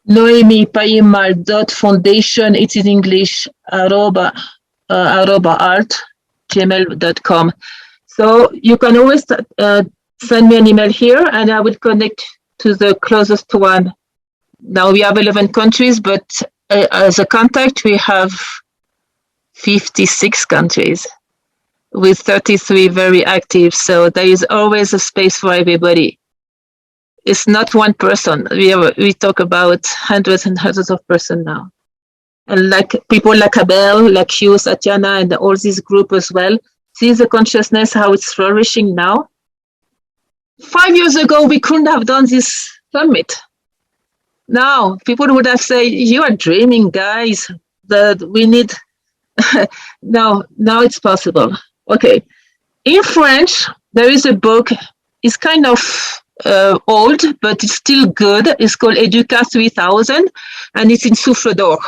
Noemi Paymal .foundation, it's in English, @art, gmail.com. So you can always send me an email here and I will connect to the closest one. Now we have 11 countries, but as a contact, we have 56 countries with 33 very active. So there is always a space for everybody. It's not one person. We talk about hundreds and hundreds of persons now. And like people like Abel, like you, Satyana, and all this group as well. See the consciousness, how it's flourishing now. 5 years ago, we couldn't have done this summit. Now, people would have said, you are dreaming, guys, that we need, now it's possible. Okay, in French, there is a book, it's kind of old, but it's still good. It's called Educa 3000, and it's in Souffle d'Or.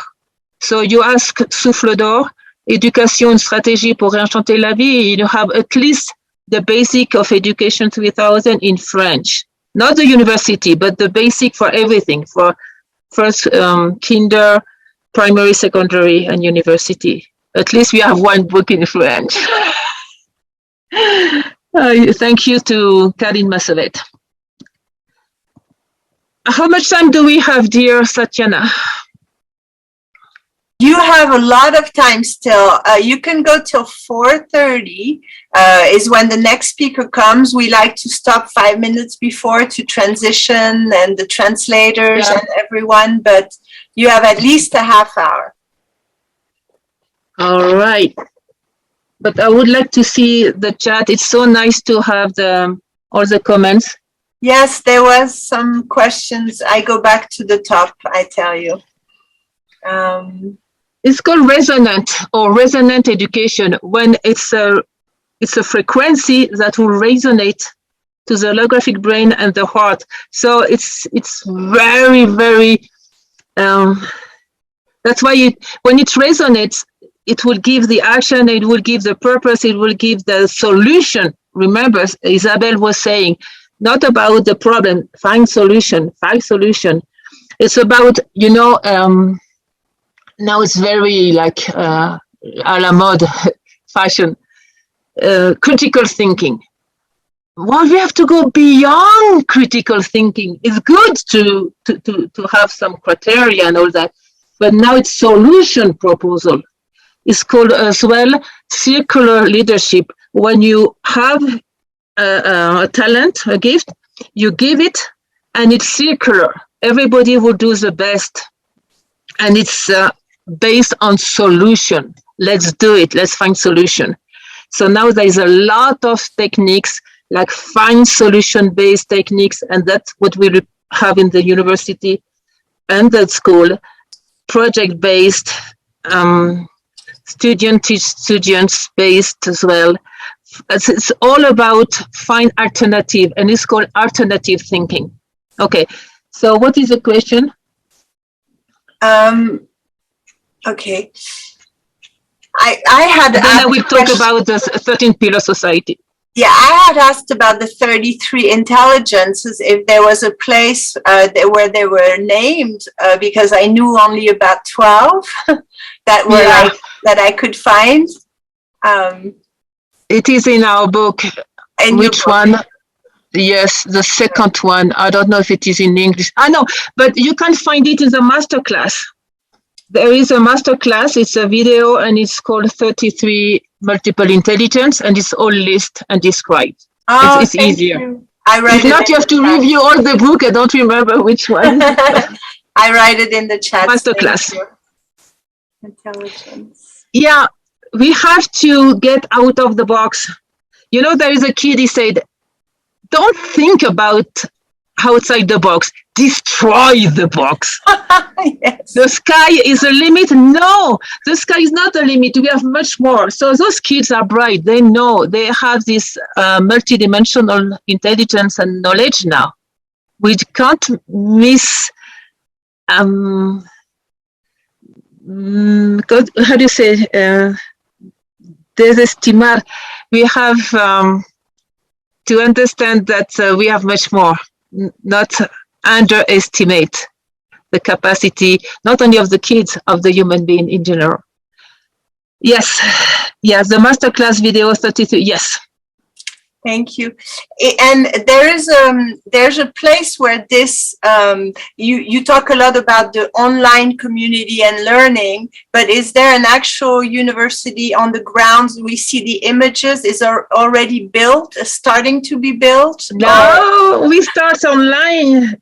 So you ask Souffle d'Or, Éducation, stratégie pour réenchanter la vie, you have at least the basic of Education 3000 in French. Not the university, but the basic for everything, for first kinder, primary, secondary, and university. At least we have one book in French. Thank you to Karine Massovet. How much time do we have, dear Satyana? You have a lot of time still. You can go till 4:30 is when the next speaker comes. We like to stop 5 minutes before to transition and the translators and everyone, but you have at least a half hour. All right. But I would like to see the chat. It's so nice to have all the comments. Yes, there was some questions. I go back to the top, I tell you. It's called resonant or resonant education, when it's a frequency that will resonate to the holographic brain and the heart. So it's very, very, that's why when it resonates, it will give the action, it will give the purpose, it will give the solution. Remember, Isabel was saying, not about the problem, find solution. It's about, now it's very like à la mode fashion, critical thinking. Well, we have to go beyond critical thinking. It's good to have some criteria and all that, but now it's solution proposal. It's called as well circular leadership, when you have a talent, a gift, you give it, and it's circular. Everybody will do the best, and it's based on solution. Let's do it. Let's find solution. So now there is a lot of techniques, like find solution-based techniques, and that's what we have in the university and the school. Project-based, student teach students based as well. It's all about find alternative, and it's called alternative thinking. Okay, so what is the question? Okay. I had then I will talk about the 13 pillar society. Yeah, I had asked about the 33 intelligences, if there was a place where they were named, because I knew only about 12 that were that I could find. It is in our book. Which one? Yes, the second one. I don't know if it is in English. I know, but you can find it in the masterclass. There is a masterclass. It's a video, and it's called 33 Multiple Intelligence, and it's all list and described. Oh, it's easier. You. I write if not, you have to review all the book. I don't remember which one. I write it in the chat. Masterclass. Intelligence. Yeah, we have to get out of the box. You know, there is a kid, he said, don't think about outside the box, destroy the box. Yes. The sky is the limit. No, the sky is not the limit. We have much more. So those kids are bright. They know, they have this multidimensional intelligence and knowledge now. We can't miss, how do you say, desestimar. We have to understand that we have much more, not underestimate the capacity, not only of the kids, of the human being in general. Yes, yes, the masterclass video 33, yes. Thank you. And there's a place where this, you talk a lot about the online community and learning, but is there an actual university on the grounds? We see the images, is already built, starting to be built? No, we start online.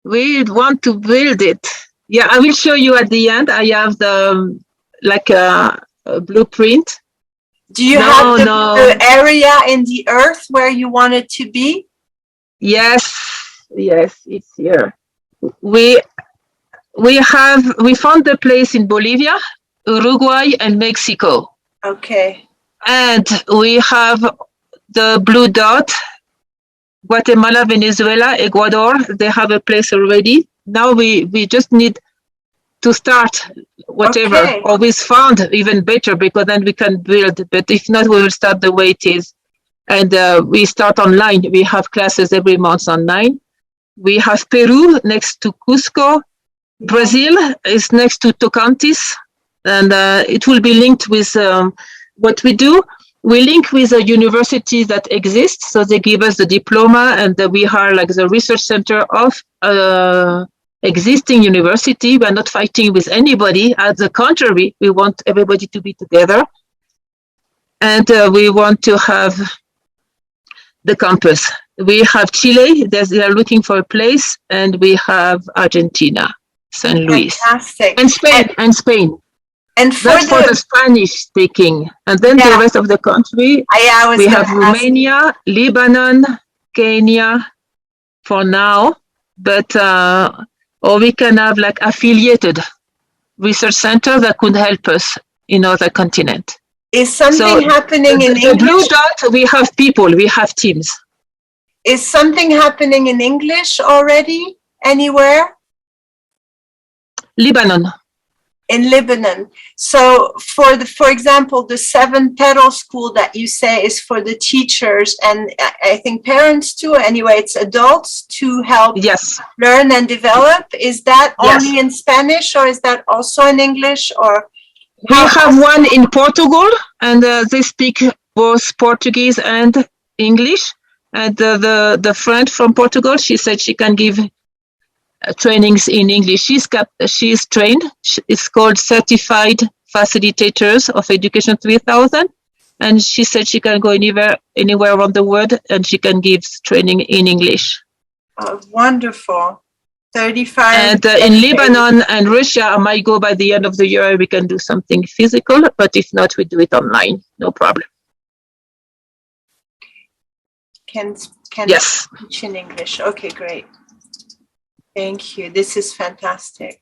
We want to build it. Yeah, I will show you at the end. I have the, like a blueprint. Do you have the area in the earth where you want it to be? Yes, yes, it's here. We found the place in Bolivia, Uruguay, and Mexico. Okay. And we have the blue dot, Guatemala, Venezuela, Ecuador. They have a place already. Now we just need to start whatever, okay. Always found even better, because then we can build, but if not, we will start the way it is. And we start online. We have classes every month online. We have Peru next to Cusco. Brazil is next to Tocantins, and it will be linked with what we do. We link with a university that exists, so they give us the diploma, and we are like the research center of existing university. We are not fighting with anybody. At the contrary, we want everybody to be together. And we want to have the campus. We have Chile, they are looking for a place, and we have Argentina, San Luis. Fantastic. And Spain. And for the Spanish speaking. And then the rest of the country, we have Romania, Lebanon, Kenya for now, but or we can have like affiliated research center that could help us in other continent. Is something happening in English? The blue dot, we have people, we have teams. Is something happening in English already anywhere? Lebanon. In Lebanon. So for example, the 7 Petal School that you say is for the teachers and I think parents too. Anyway, it's adults to help learn and develop. Is that only in Spanish, or is that also in English? Or we have one in Portugal, and they speak both Portuguese and English. And the friend from Portugal, she said she can give trainings in English. She's trained. It's called Certified Facilitators of Education 3000, And she said she can go anywhere around the world, and she can give training in English. Oh, wonderful. 35. And in Lebanon and Russia, I might go by the end of the year. We can do something physical, but if not, we do it online. No problem. Can Yes. teach in English. Okay, great. Thank you. This is fantastic.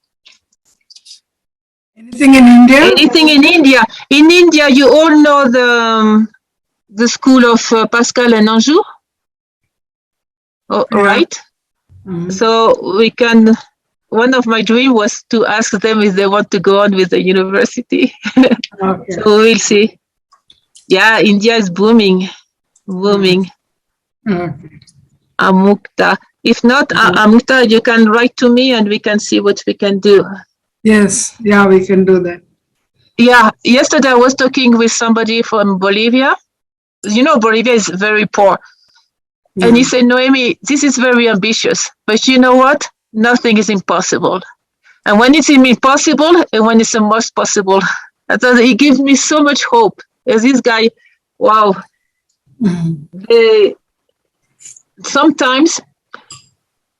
Anything in India? Anything in India? In India, you all know the school of Pascal and Anjou, right? Mhm. So we can. One of my dreams was to ask them if they want to go on with the university. Okay. So we'll see. Yeah, India is booming. Okay. Amukta. If not, Amukta, you can write to me and we can see what we can do. Yes, yeah, we can do that. Yeah, yesterday I was talking with somebody from Bolivia. You know, Bolivia is very poor. And he said, Noemi, this is very ambitious, but you know what? Nothing is impossible. And when it's impossible, and when it's the most possible, I thought he gives me so much hope. As this guy, wow. Sometimes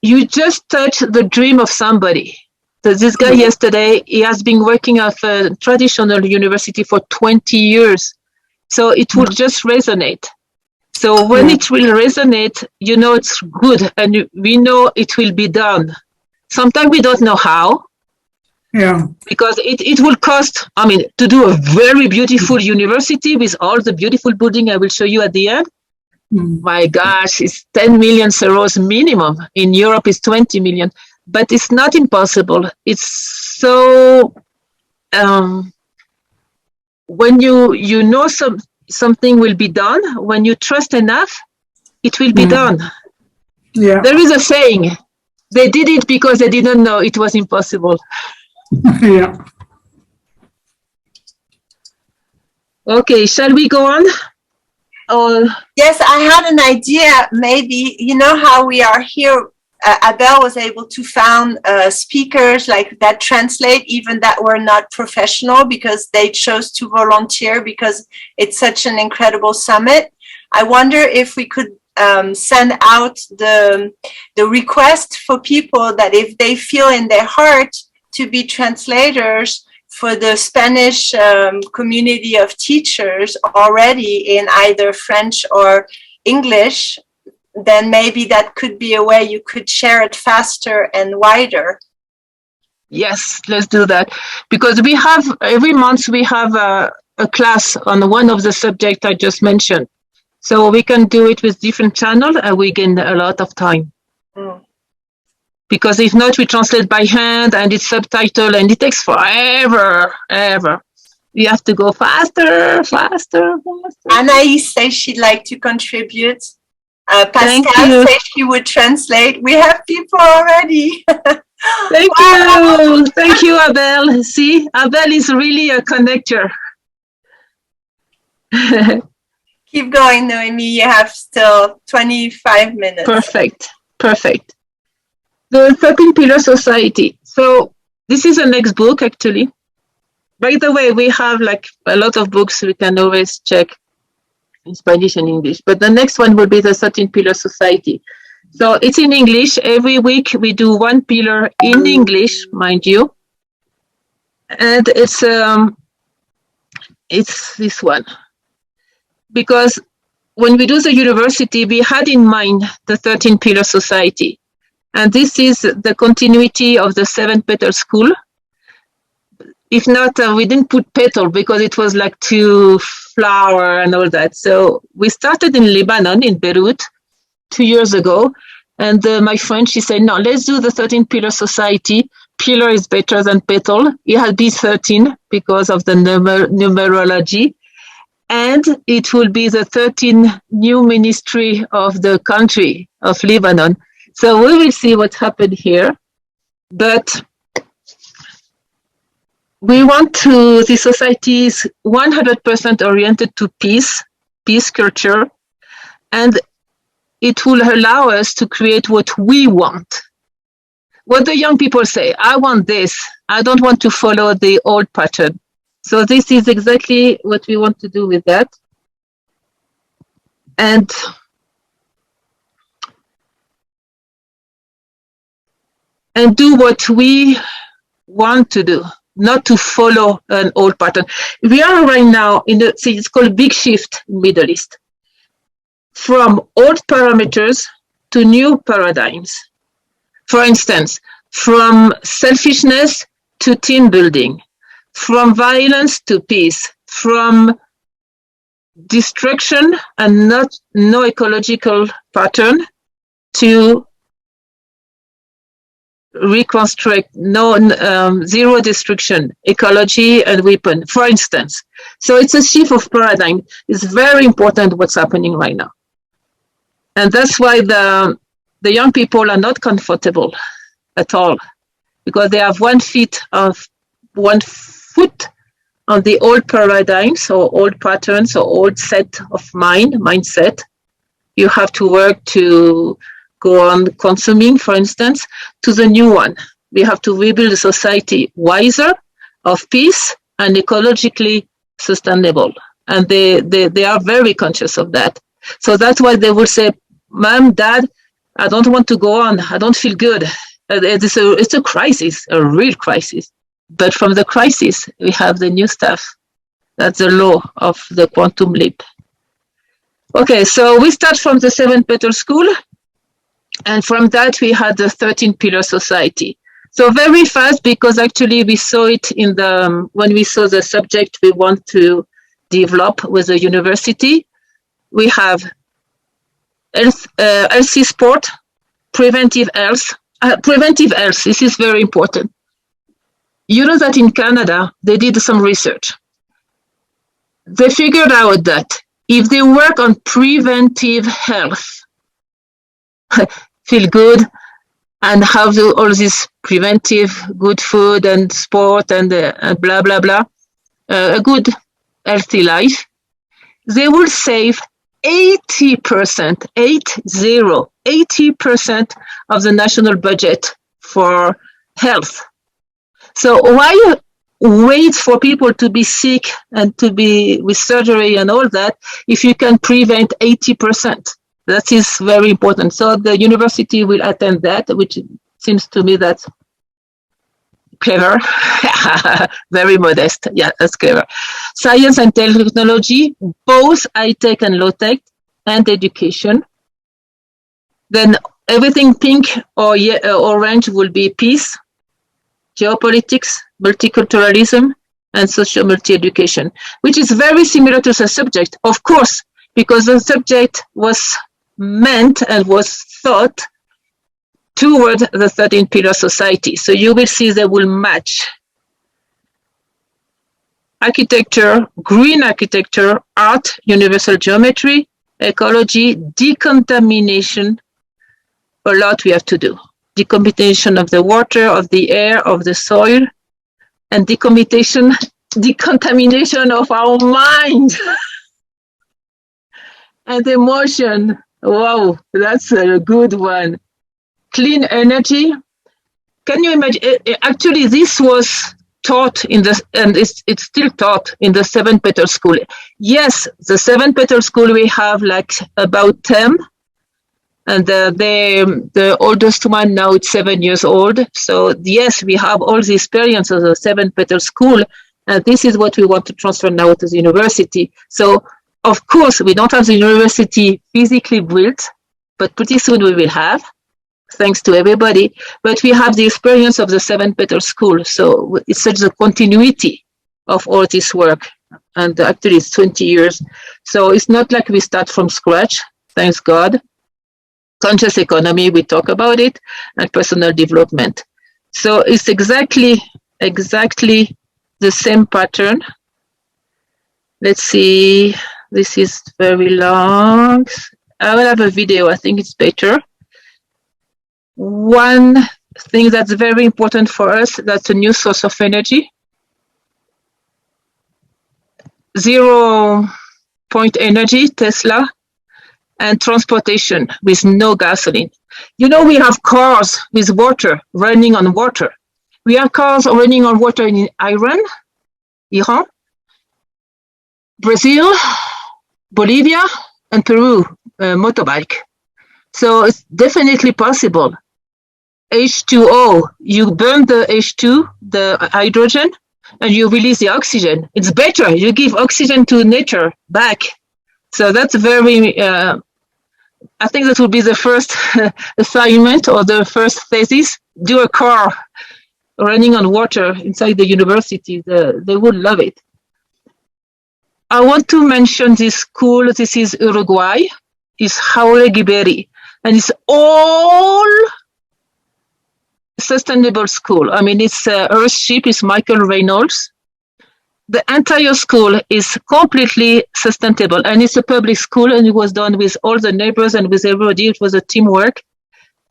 you just touch the dream of somebody. So this guy yesterday, he has been working at a traditional university for 20 years. So it will just resonate. So when it will resonate, you know it's good, and we know it will be done. Sometimes we don't know how. Yeah. Because it will cost, I mean, to do a very beautiful university with all the beautiful building I will show you at the end. My gosh, it's 10 million euros minimum. In Europe, it's 20 million. But it's not impossible. It's so, when you know something will be done, when you trust enough, it will be done. Yeah. There is a saying, they did it because they didn't know it was impossible. Yeah. Okay, shall we go on? Or Yes, I had an idea. Maybe, you know how we are here, Abel was able to found speakers like that translate, even that were not professional, because they chose to volunteer because it's such an incredible summit. I wonder if we could send out the request for people that if they feel in their heart to be translators for the Spanish community of teachers already in either French or English, then maybe that could be a way you could share it faster and wider. yes, let's do that. Because we have, every month we have a class on one of the subjects I just mentioned. So we can do it with different channels and we gain a lot of time. Because if not, we translate by hand and it's subtitled and it takes forever. We have to go faster. Anaïs says she'd like to contribute. Thank Pascal you. says she would translate. We have people already. Thank you, Abel. See, Abel is really a connector. Keep going, Noemi. You have still 25 minutes. Perfect. The 13 Pillar Society. So this is the next book, actually. By the way, we have like a lot of books we can always check in Spanish and English. But the next one will be the 13 Pillar Society. So it's in English. Every week we do one pillar in English, mind you. And it's this one. Because when we do the university, we had in mind the 13 Pillar Society. And this is the continuity of the 7 petal school. If not, we didn't put petal because it was like too flower and all that. So we started in Lebanon, in Beirut, 2 years ago. And my friend, she said, no, let's do the 13 Pillar Society. Pillar is better than petal. It has be 13 because of the numerology. And it will be the 13 new ministry of the country of Lebanon. So we will see what happened here. But we want to, the society is 100% oriented to peace culture, and it will allow us to create what we want. What the young people say, I want this. I don't want to follow the old pattern. So this is exactly what we want to do with that. and do what we want to do, not to follow an old pattern. We are right now in the, see, it's called big shift in Middle East, from old parameters to new paradigms. For instance, from selfishness to team building, from violence to peace, from destruction and no ecological pattern to reconstruct zero destruction, ecology and weapon, for instance. So it's a shift of paradigm. It's very important what's happening right now. And that's why the young people are not comfortable at all, because they have 1 foot on the old paradigms or old patterns or old set of mindset. You have to work to go on consuming, for instance, to the new one. We have to rebuild a society wiser, of peace, and ecologically sustainable. And they are very conscious of that. So that's why they will say, Mom, Dad, I don't want to go on. I don't feel good. It's a crisis, a real crisis. But from the crisis, we have the new stuff. That's the law of the quantum leap. Okay, so we start from the 7 Petal School. And from that, we had the 13 Pillar Society. So very fast, because actually we saw it in the, when we saw the subject we want to develop with the university, we have healthy sport, preventive health. Preventive health, this is very important. You know that in Canada, they did some research. They figured out that if they work on preventive health, feel good, and have all this preventive good food and sport and blah, blah, blah, a good healthy life, they will save 80%, 80% of the national budget for health. So why wait for people to be sick and to be with surgery and all that if you can prevent 80%? That is very important. So the university will attend that, which seems to me that's clever, very modest. Yeah, that's clever. Science and technology, both high-tech and low-tech, and education. Then everything pink or orange will be peace, geopolitics, multiculturalism, and social multi-education, which is very similar to the subject, of course, because the subject was meant and was thought toward the 13 Pillar Society. So you will see they will match architecture, green architecture, art, universal geometry, ecology, decontamination. A lot we have to do. Decontamination of the water, of the air, of the soil, and decontamination of our mind and emotion. Wow, that's a good one. Clean energy. Can you imagine? Actually, this was taught in the, and it's still taught in the 7 Petal School. Yes, the 7 Petal School, we have like about 10. And the oldest one now, it's 7 years old. So yes, we have all the experience of the 7 Petal School. And this is what we want to transfer now to the university. So of course, we don't have the university physically built, but pretty soon we will have, thanks to everybody. But we have the experience of the 7 Petal School. So it's such a continuity of all this work. And actually it's 20 years. So it's not like we start from scratch, thanks God. Conscious economy, we talk about it, and personal development. So it's exactly the same pattern. Let's see, this is very long. I will have a video, I think it's better. One thing that's very important for us, that's a new source of energy. 0 point energy, Tesla, and transportation with no gasoline. You know, we have cars with water, running on water. We have cars running on water in Iran, Brazil, Bolivia, and Peru motorbike. So it's definitely possible. H2O, you burn the H2, the hydrogen, and you release the oxygen. It's better. You give oxygen to nature back. So that's very, I think that will be the first assignment or the first thesis. Do a car running on water inside the university. They would love it. I want to mention this school. This is Uruguay. It's Jauregui, and it's all sustainable school. I mean, it's Earthship is Michael Reynolds. The entire school is completely sustainable, and it's a public school, and it was done with all the neighbors and with everybody. It was a teamwork,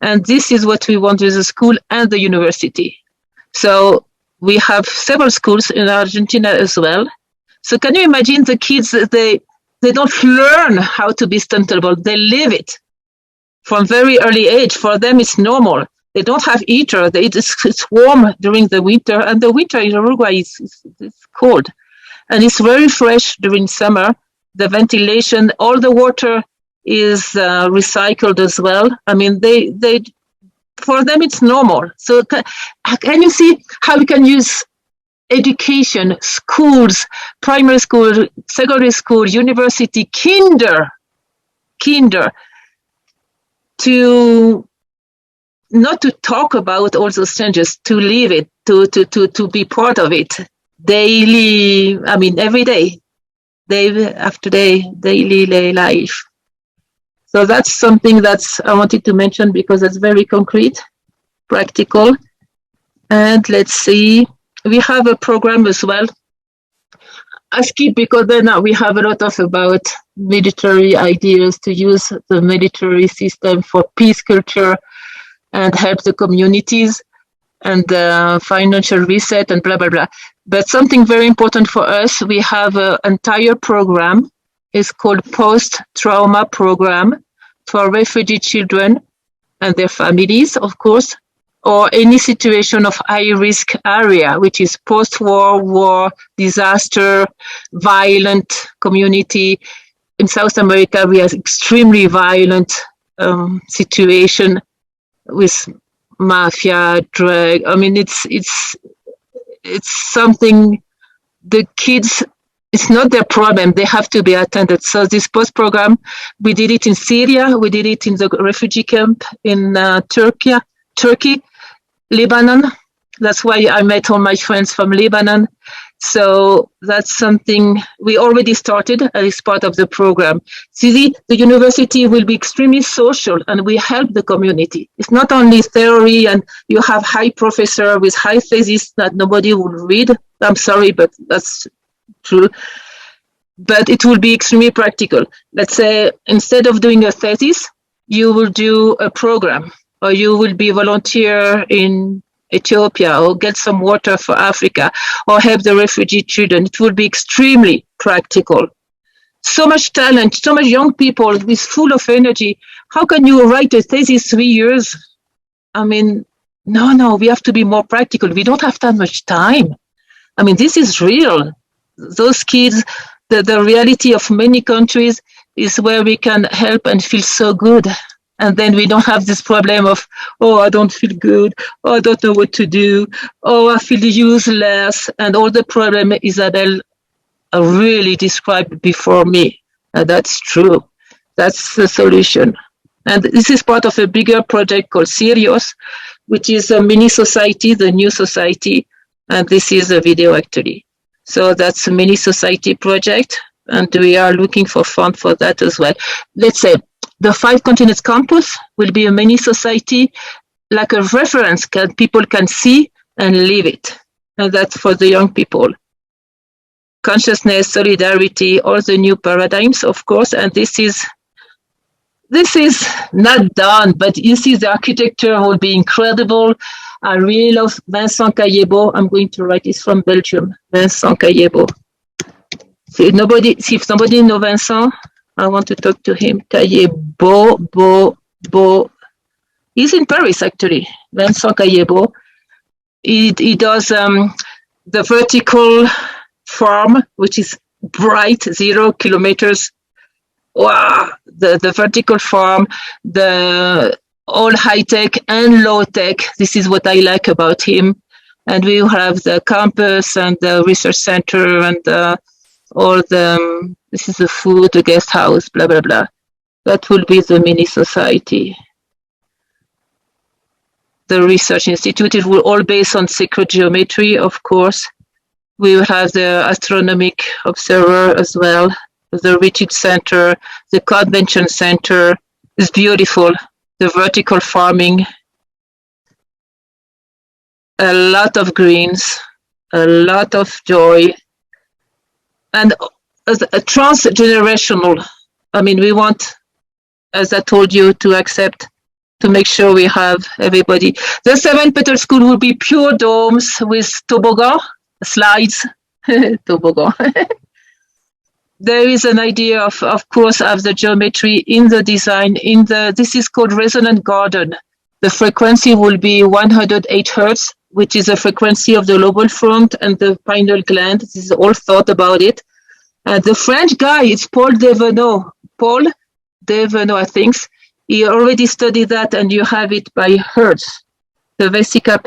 and this is what we want with the school and the university. So we have several schools in Argentina as well. So can you imagine the kids? They don't learn how to be sustainable; they live it from very early age. For them, it's normal. They don't have heater. It's warm during the winter, and the winter in Uruguay is cold, and it's very fresh during summer. The ventilation, all the water is recycled as well. I mean, they for them it's normal. So can you see how we can use education, schools, primary school, secondary school, university, kinder, to not to talk about all those changes, to live it, to be part of it daily. I mean, every day, day after day, daily life. So that's something that's I wanted to mention because it's very concrete, practical. And let's see, we have a program as well. I skip because then we have a lot of about military ideas to use the military system for peace culture and help the communities and financial reset and blah, blah, blah. But something very important for us, we have an entire program. It's called Post-Trauma Program for refugee children and their families, of course, or any situation of high-risk area, which is post-war, war, disaster, violent community. In South America, we have extremely violent situation with mafia, drug. I mean, it's something the kids, it's not their problem. They have to be attended. So this post program, we did it in Syria. We did it in the refugee camp in Turkey, Lebanon. That's why I met all my friends from Lebanon. So that's something we already started as part of the program. See, the university will be extremely social and we help the community. It's not only theory and you have high professor with high thesis that nobody will read. I'm sorry, but that's true. But it will be extremely practical. Let's say instead of doing a thesis, you will do a program or you will be volunteer in Ethiopia or get some water for Africa or help the refugee children. It will be extremely practical. So much talent, so much young people with full of energy. How can you write a thesis 3 years? I mean, no, we have to be more practical. We don't have that much time. I mean, this is real. Those kids, the reality of many countries is where we can help and feel so good. And then we don't have this problem of, oh, I don't feel good. Oh, I don't know what to do. Oh, I feel useless. And all the problem Isabel really described before me. And that's true. That's the solution. And this is part of a bigger project called Siriooos, which is a mini society, the new society. And this is a video actually. So that's a mini society project. And we are looking for fund for that as well. Let's say, the 5 Continents Campus will be a mini society, like a reference people can see and live it. And that's for the young people. Consciousness, solidarity, all the new paradigms, of course. And this is not done, but you see the architecture will be incredible. I really love Vincent Cayebo. I'm going to write this from Belgium. Vincent Cayebo. If somebody knows Vincent, I want to talk to him. Cayebo. He's in Paris, actually. Vincent Cayebo. He does the vertical farm, which is bright, 0 kilometers wow, the vertical farm, the all high tech and low tech. This is what I like about him. And we have the campus and the research center and all the, this is the food, the guest house, blah, blah, blah. That will be the mini society. The research institute, it will all based on sacred geometry, of course. We will have the astronomic observer as well, the retreat center, the convention center. It's beautiful. The vertical farming, a lot of greens, a lot of joy, and a transgenerational. I mean, we want, as I told you, to accept, to make sure we have everybody. The 7-petal school will be pure domes with toboggan, slides, toboggan. There is an idea of course, of the geometry in the design. This is called resonant garden. The frequency will be 108 hertz, which is the frequency of the lobal front and the pineal gland. This is all thought about it. The French guy, it's Paul Devenot. Paul Devenot, I think. He already studied that, and you have it by hertz. The vesica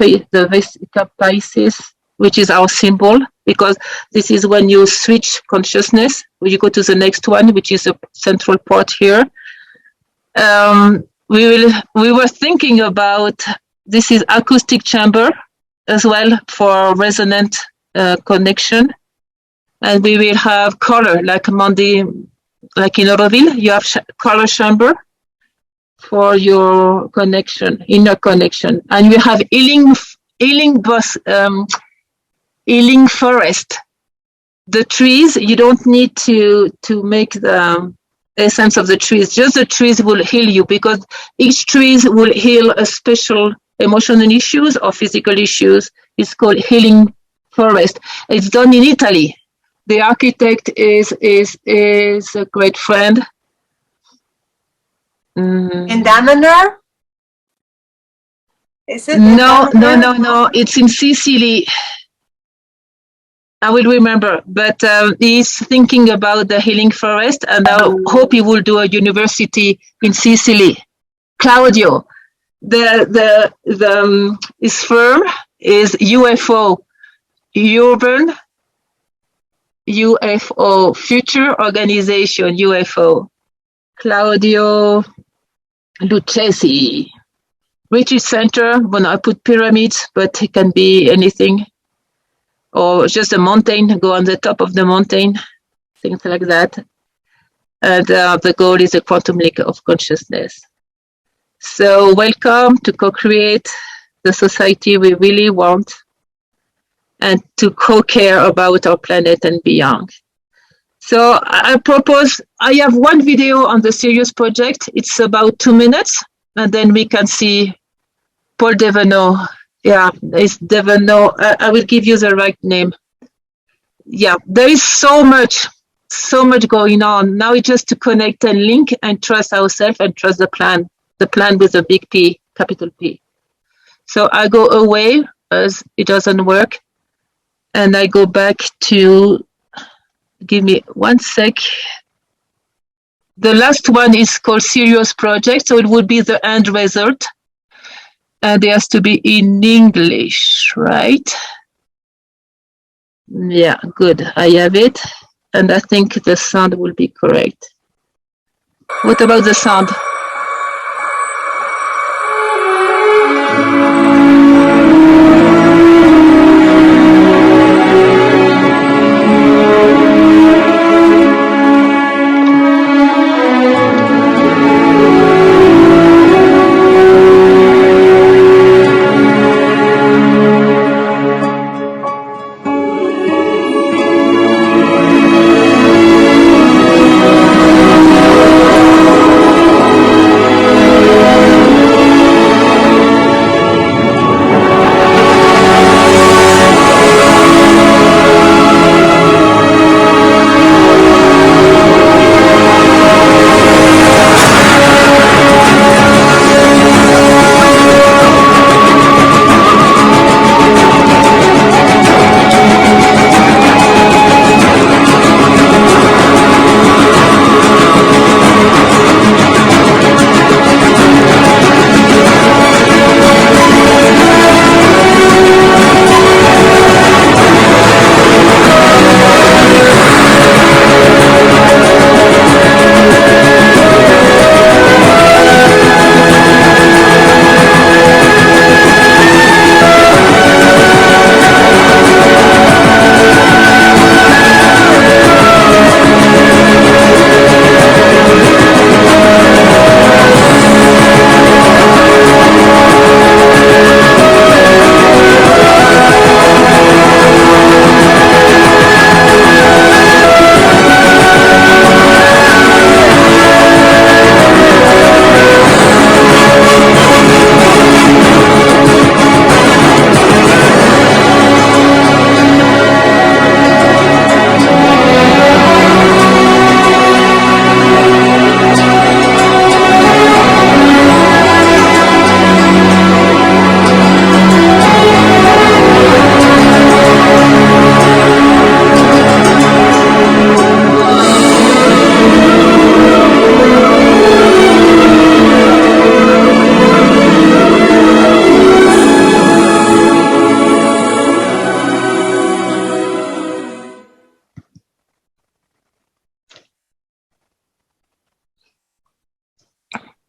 Pisces, which is our symbol, because this is when you switch consciousness. When you go to the next one, which is the central part here. We were thinking about, this is acoustic chamber as well for resonant connection. And we will have color, like Monday, like in Auroville, you have color chamber for your connection, inner connection. And we have healing forest. The trees, you don't need to make the essence of the trees. Just the trees will heal you, because each tree will heal a special emotional issues or physical issues. It's called healing forest. It's done in Italy. The architect is a great friend. In Damener? Is it? No. It's in Sicily. I will remember, but he's thinking about the healing forest, and I hope he will do a university in Sicily. Claudio, his firm is UFO, Urban UFO, Future Organization, UFO. Claudio Lucchesi. Retreat Center, when I put pyramids, but it can be anything. Or just a mountain, go on the top of the mountain, things like that. And the goal is a quantum leap of consciousness. So welcome to co-create the society we really want, and to co-care about our planet and beyond. So I propose, I have one video on the Siriooos Project. It's about 2 minutes, and then we can see Paul Devenot. Yeah, it's Devenot. I will give you the right name. Yeah, there is so much going on. Now it's just to connect and link and trust ourselves and trust the plan with a big P, capital P. So I go away as it doesn't work, and I go back to, give me 1 sec. The last one is called Siriooos Project, so it would be the end result. And it has to be in English, right? Yeah, good. I have it. And I think the sound will be correct. What about the sound?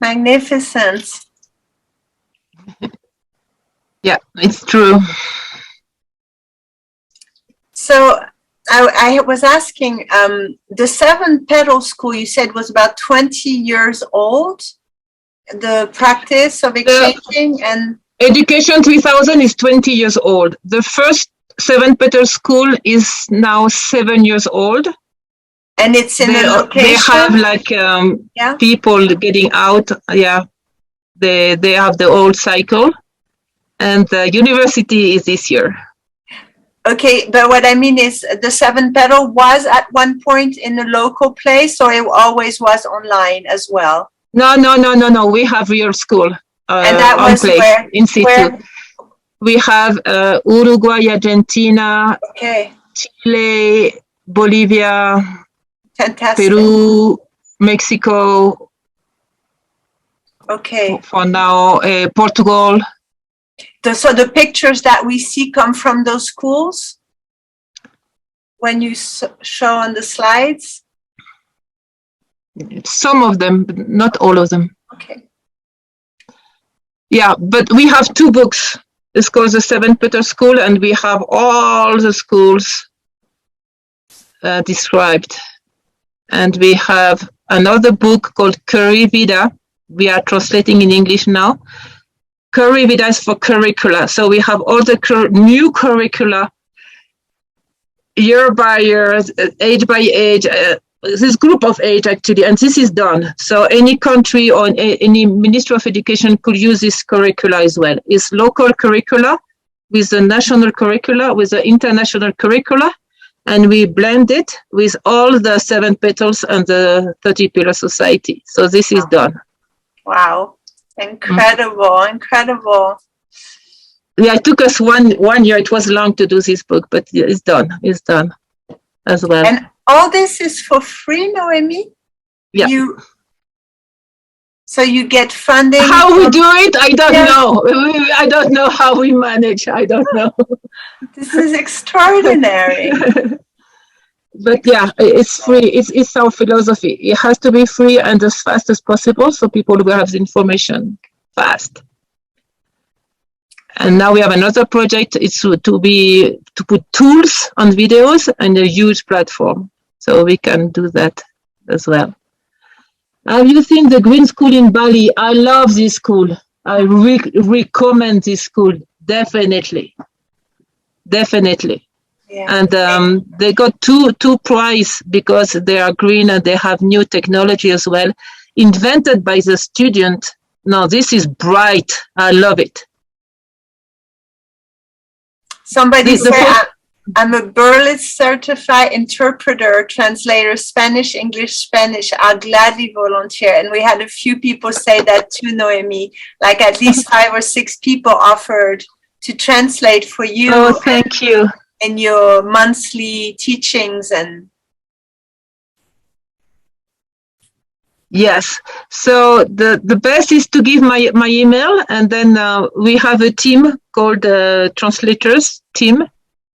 Magnificent. Yeah, it's true. So I was asking, the 7 Petal School you said was about 20 years old, the practice of exchanging, and Education 3000 is 20 years old. The first 7 Petal School is now 7 years old. and it's in a location. They have like Yeah. people getting out. Yeah, they have the old cycle, and the university is this year. Okay, but what I mean is the 7 Petal was at one point in a local place, or it always was online as well? No. We have real school. And that on was place, where? in situ. Where? We have Uruguay, Argentina, Okay, Chile, Bolivia, fantastic. Peru, Mexico, Okay, for now, Portugal. so the pictures that we see come from those schools when you show on the slides? Some of them, but not all of them. Okay. Yeah, but we have 2 books. It's called the 7 Petal School, and we have all the schools described. And we have another book called Curry Vida. We are translating in English now. Curry Vida is for curricula. So we have all the new curricula, year by year, age by age, this group of age actually, and this is done. So any country or any Ministry of Education could use this curricula as well. It's local curricula with the national curricula, with the international curricula, and we blend it with all the 7 petals and the 30 Pillar Society. So this is done. Wow, incredible, incredible. Yeah, it took us one year. It was long to do this book, but it's done. It's done as well. And all this is for free, Noemi? Yeah. So you get funding? How we do it, I don't know. I don't know how we manage. I don't know. This is extraordinary. But yeah, it's free. It's our philosophy. It has to be free and as fast as possible, so people will have the information fast. And now we have another project. It's to put tools on videos and a huge platform, so we can do that as well. Have you seen the Green School in Bali? I love this school. I recommend this school, definitely. Yeah. And they got two prizes because they are green and they have new technology as well, invented by the student. Now this is bright. I love it. Somebody said, I'm a Berlitz certified interpreter, translator, Spanish, English, Spanish. I'll gladly volunteer. And we had a few people say that too, Noemi. Like at least 5 or 6 people offered to translate for you. Oh, thank you. In your monthly teachings and. Yes. So the best is to give my email, and then we have a team called the translators team.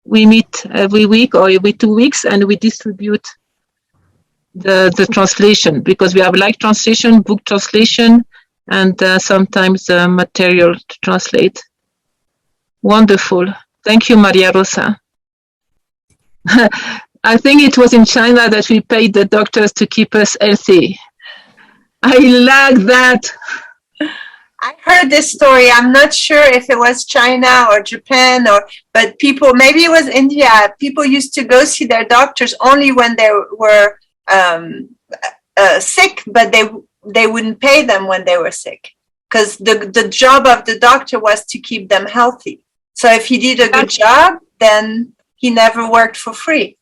We meet every week or every 2 weeks, and we distribute the translation, because we have like translation, book translation, and sometimes material to translate. Wonderful. Thank you, Maria Rosa. I think it was in China that we paid the doctors to keep us healthy. I like that. I heard this story. I'm not sure if it was China or Japan, but people, maybe it was India. People used to go see their doctors only when they were sick, but they wouldn't pay them when they were sick, because the job of the doctor was to keep them healthy. So if he did a good job, then he never worked for free.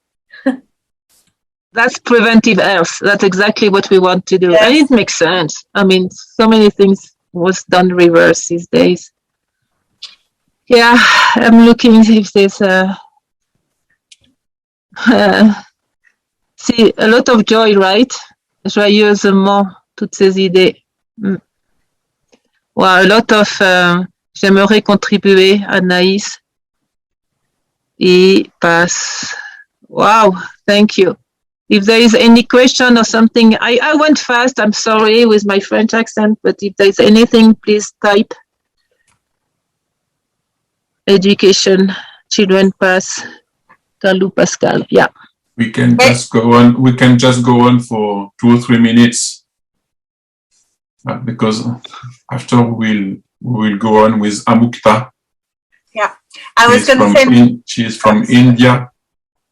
That's preventive health. That's exactly what we want to do. Yes. And it makes sense. I mean, so many things was done reverse these days. Yeah, I'm looking if there's see, a lot of joy, right? Joyeusement, toutes ces idées. Well, a lot of j'aimerais contribuer, Anaïs. Et passe. Wow, thank you. If there is any question or something, I went fast, I'm sorry with my French accent, but if there's anything, please type. Education, children pass, Carlo Pascal, yeah. We can just go on. We can just go on for 2 or 3 minutes because after we will go on with Amukta. Yeah, I was going to say she is from India,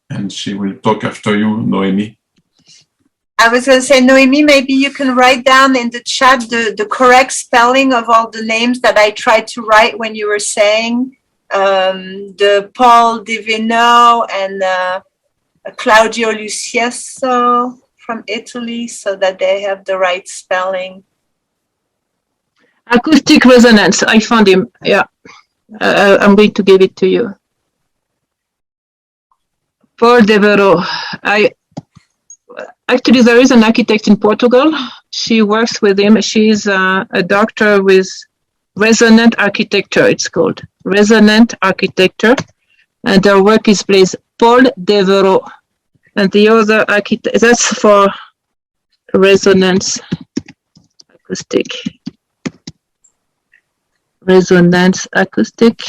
and she will talk after you, Noemi. I was going to say, Noemi, maybe you can write down in the chat the correct spelling of all the names that I tried to write when you were saying the Paul Divino and Claudio Lucieso from Italy, so that they have the right spelling. Acoustic resonance, I found him, yeah. I'm going to give it to you. Paul Devereux. Actually, there is an architect in Portugal. She works with him. She's a doctor with resonant architecture, it's called. Resonant architecture. And her work is placed Paul Devereux. And the other architect, that's for resonance, acoustic. Resonance acoustic,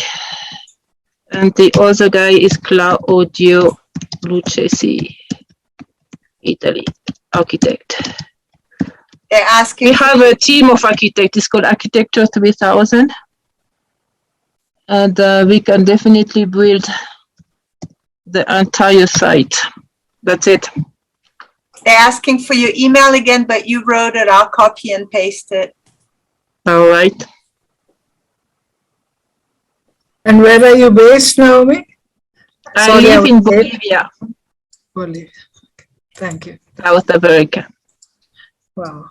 and the other guy is Claudio Lucchesi, Italy, architect. They're asking. We have a team of architects. It's called Architecture 3000, and we can definitely build the entire site. That's it. They're asking for your email again, but you wrote it. I'll copy and paste it. All right. And where are you based, Naomi? I live in Bolivia. Bolivia. Thank you. South America. Wow.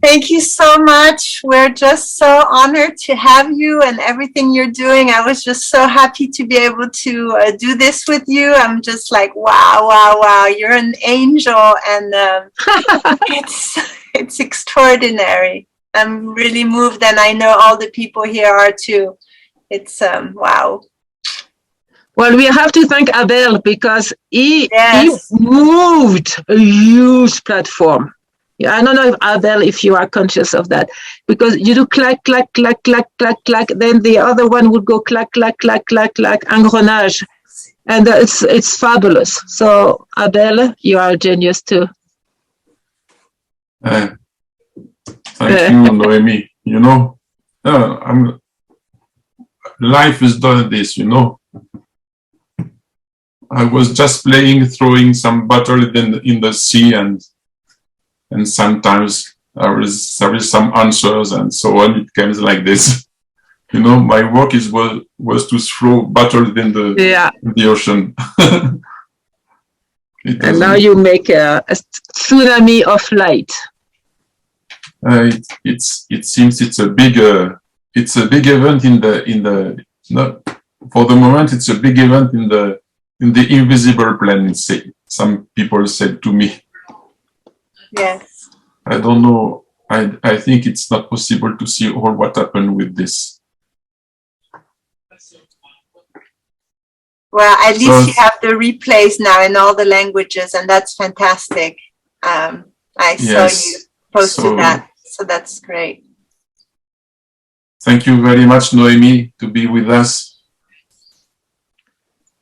Thank you so much. We're just so honored to have you and everything you're doing. I was just so happy to be able to do this with you. I'm just like, wow, wow, wow. You're an angel, and it's extraordinary. I'm really moved, and I know all the people here are too. It's wow. Well, we have to thank Abel because he moved a huge platform. Yeah, I don't know if Abel, if you are conscious of that, because you do clack, clack, clack, clack, clack, clack, then the other one would go clack, clack, clack, clack, clack, engrenage, and it's fabulous. So Abel, you are a genius too. Thank you, Noemi. You know, life is done this, you know. I was just throwing some bottle in the sea, and sometimes there is some answers, and so on. It comes like this. You know, my work was to throw bottles in the ocean. And now you make a tsunami of light. It seems it's a big event for the moment. It's a big event in the invisible plane. Some people said to me. Yes. I don't know. I think it's not possible to see all what happened with this. Well, at least you have the replays now in all the languages, and that's fantastic. I saw you posted that, so that's great. Thank you very much, Noemi, to be with us.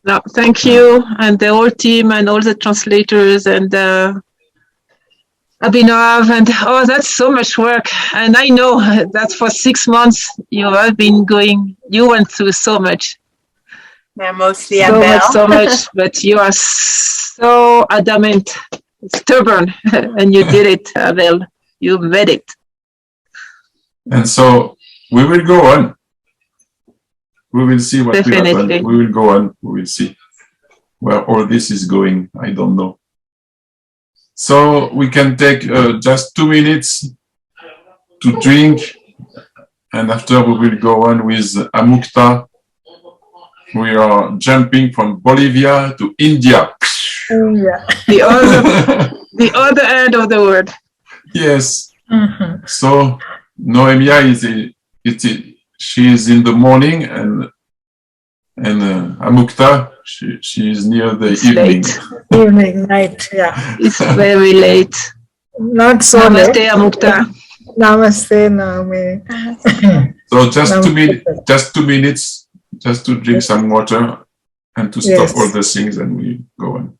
No, thank you, and the whole team, and all the translators, and Abhinav, and that's so much work. And I know that for 6 months you have been you went through so much. Yeah, mostly Abel. So much, but you are so adamant, stubborn, and you did it, Abel. You made it. And so we will go on. We will see what will happen. We will go on. We will see where all this is going. I don't know. So we can take just 2 minutes to drink, and after we will go on with Amukta. We are jumping from Bolivia to India. Yeah. The other end of the world. Yes. Mm-hmm. So Noemia she is in the morning, and Amukta, she is near the It's evening. late. Evening, night, yeah. It's very late. Not so Namaste, late. Amukta. Namaste, Naomi. So just Namaste. 2 minutes, just to drink some water and to stop Yes. all the things, and we go on.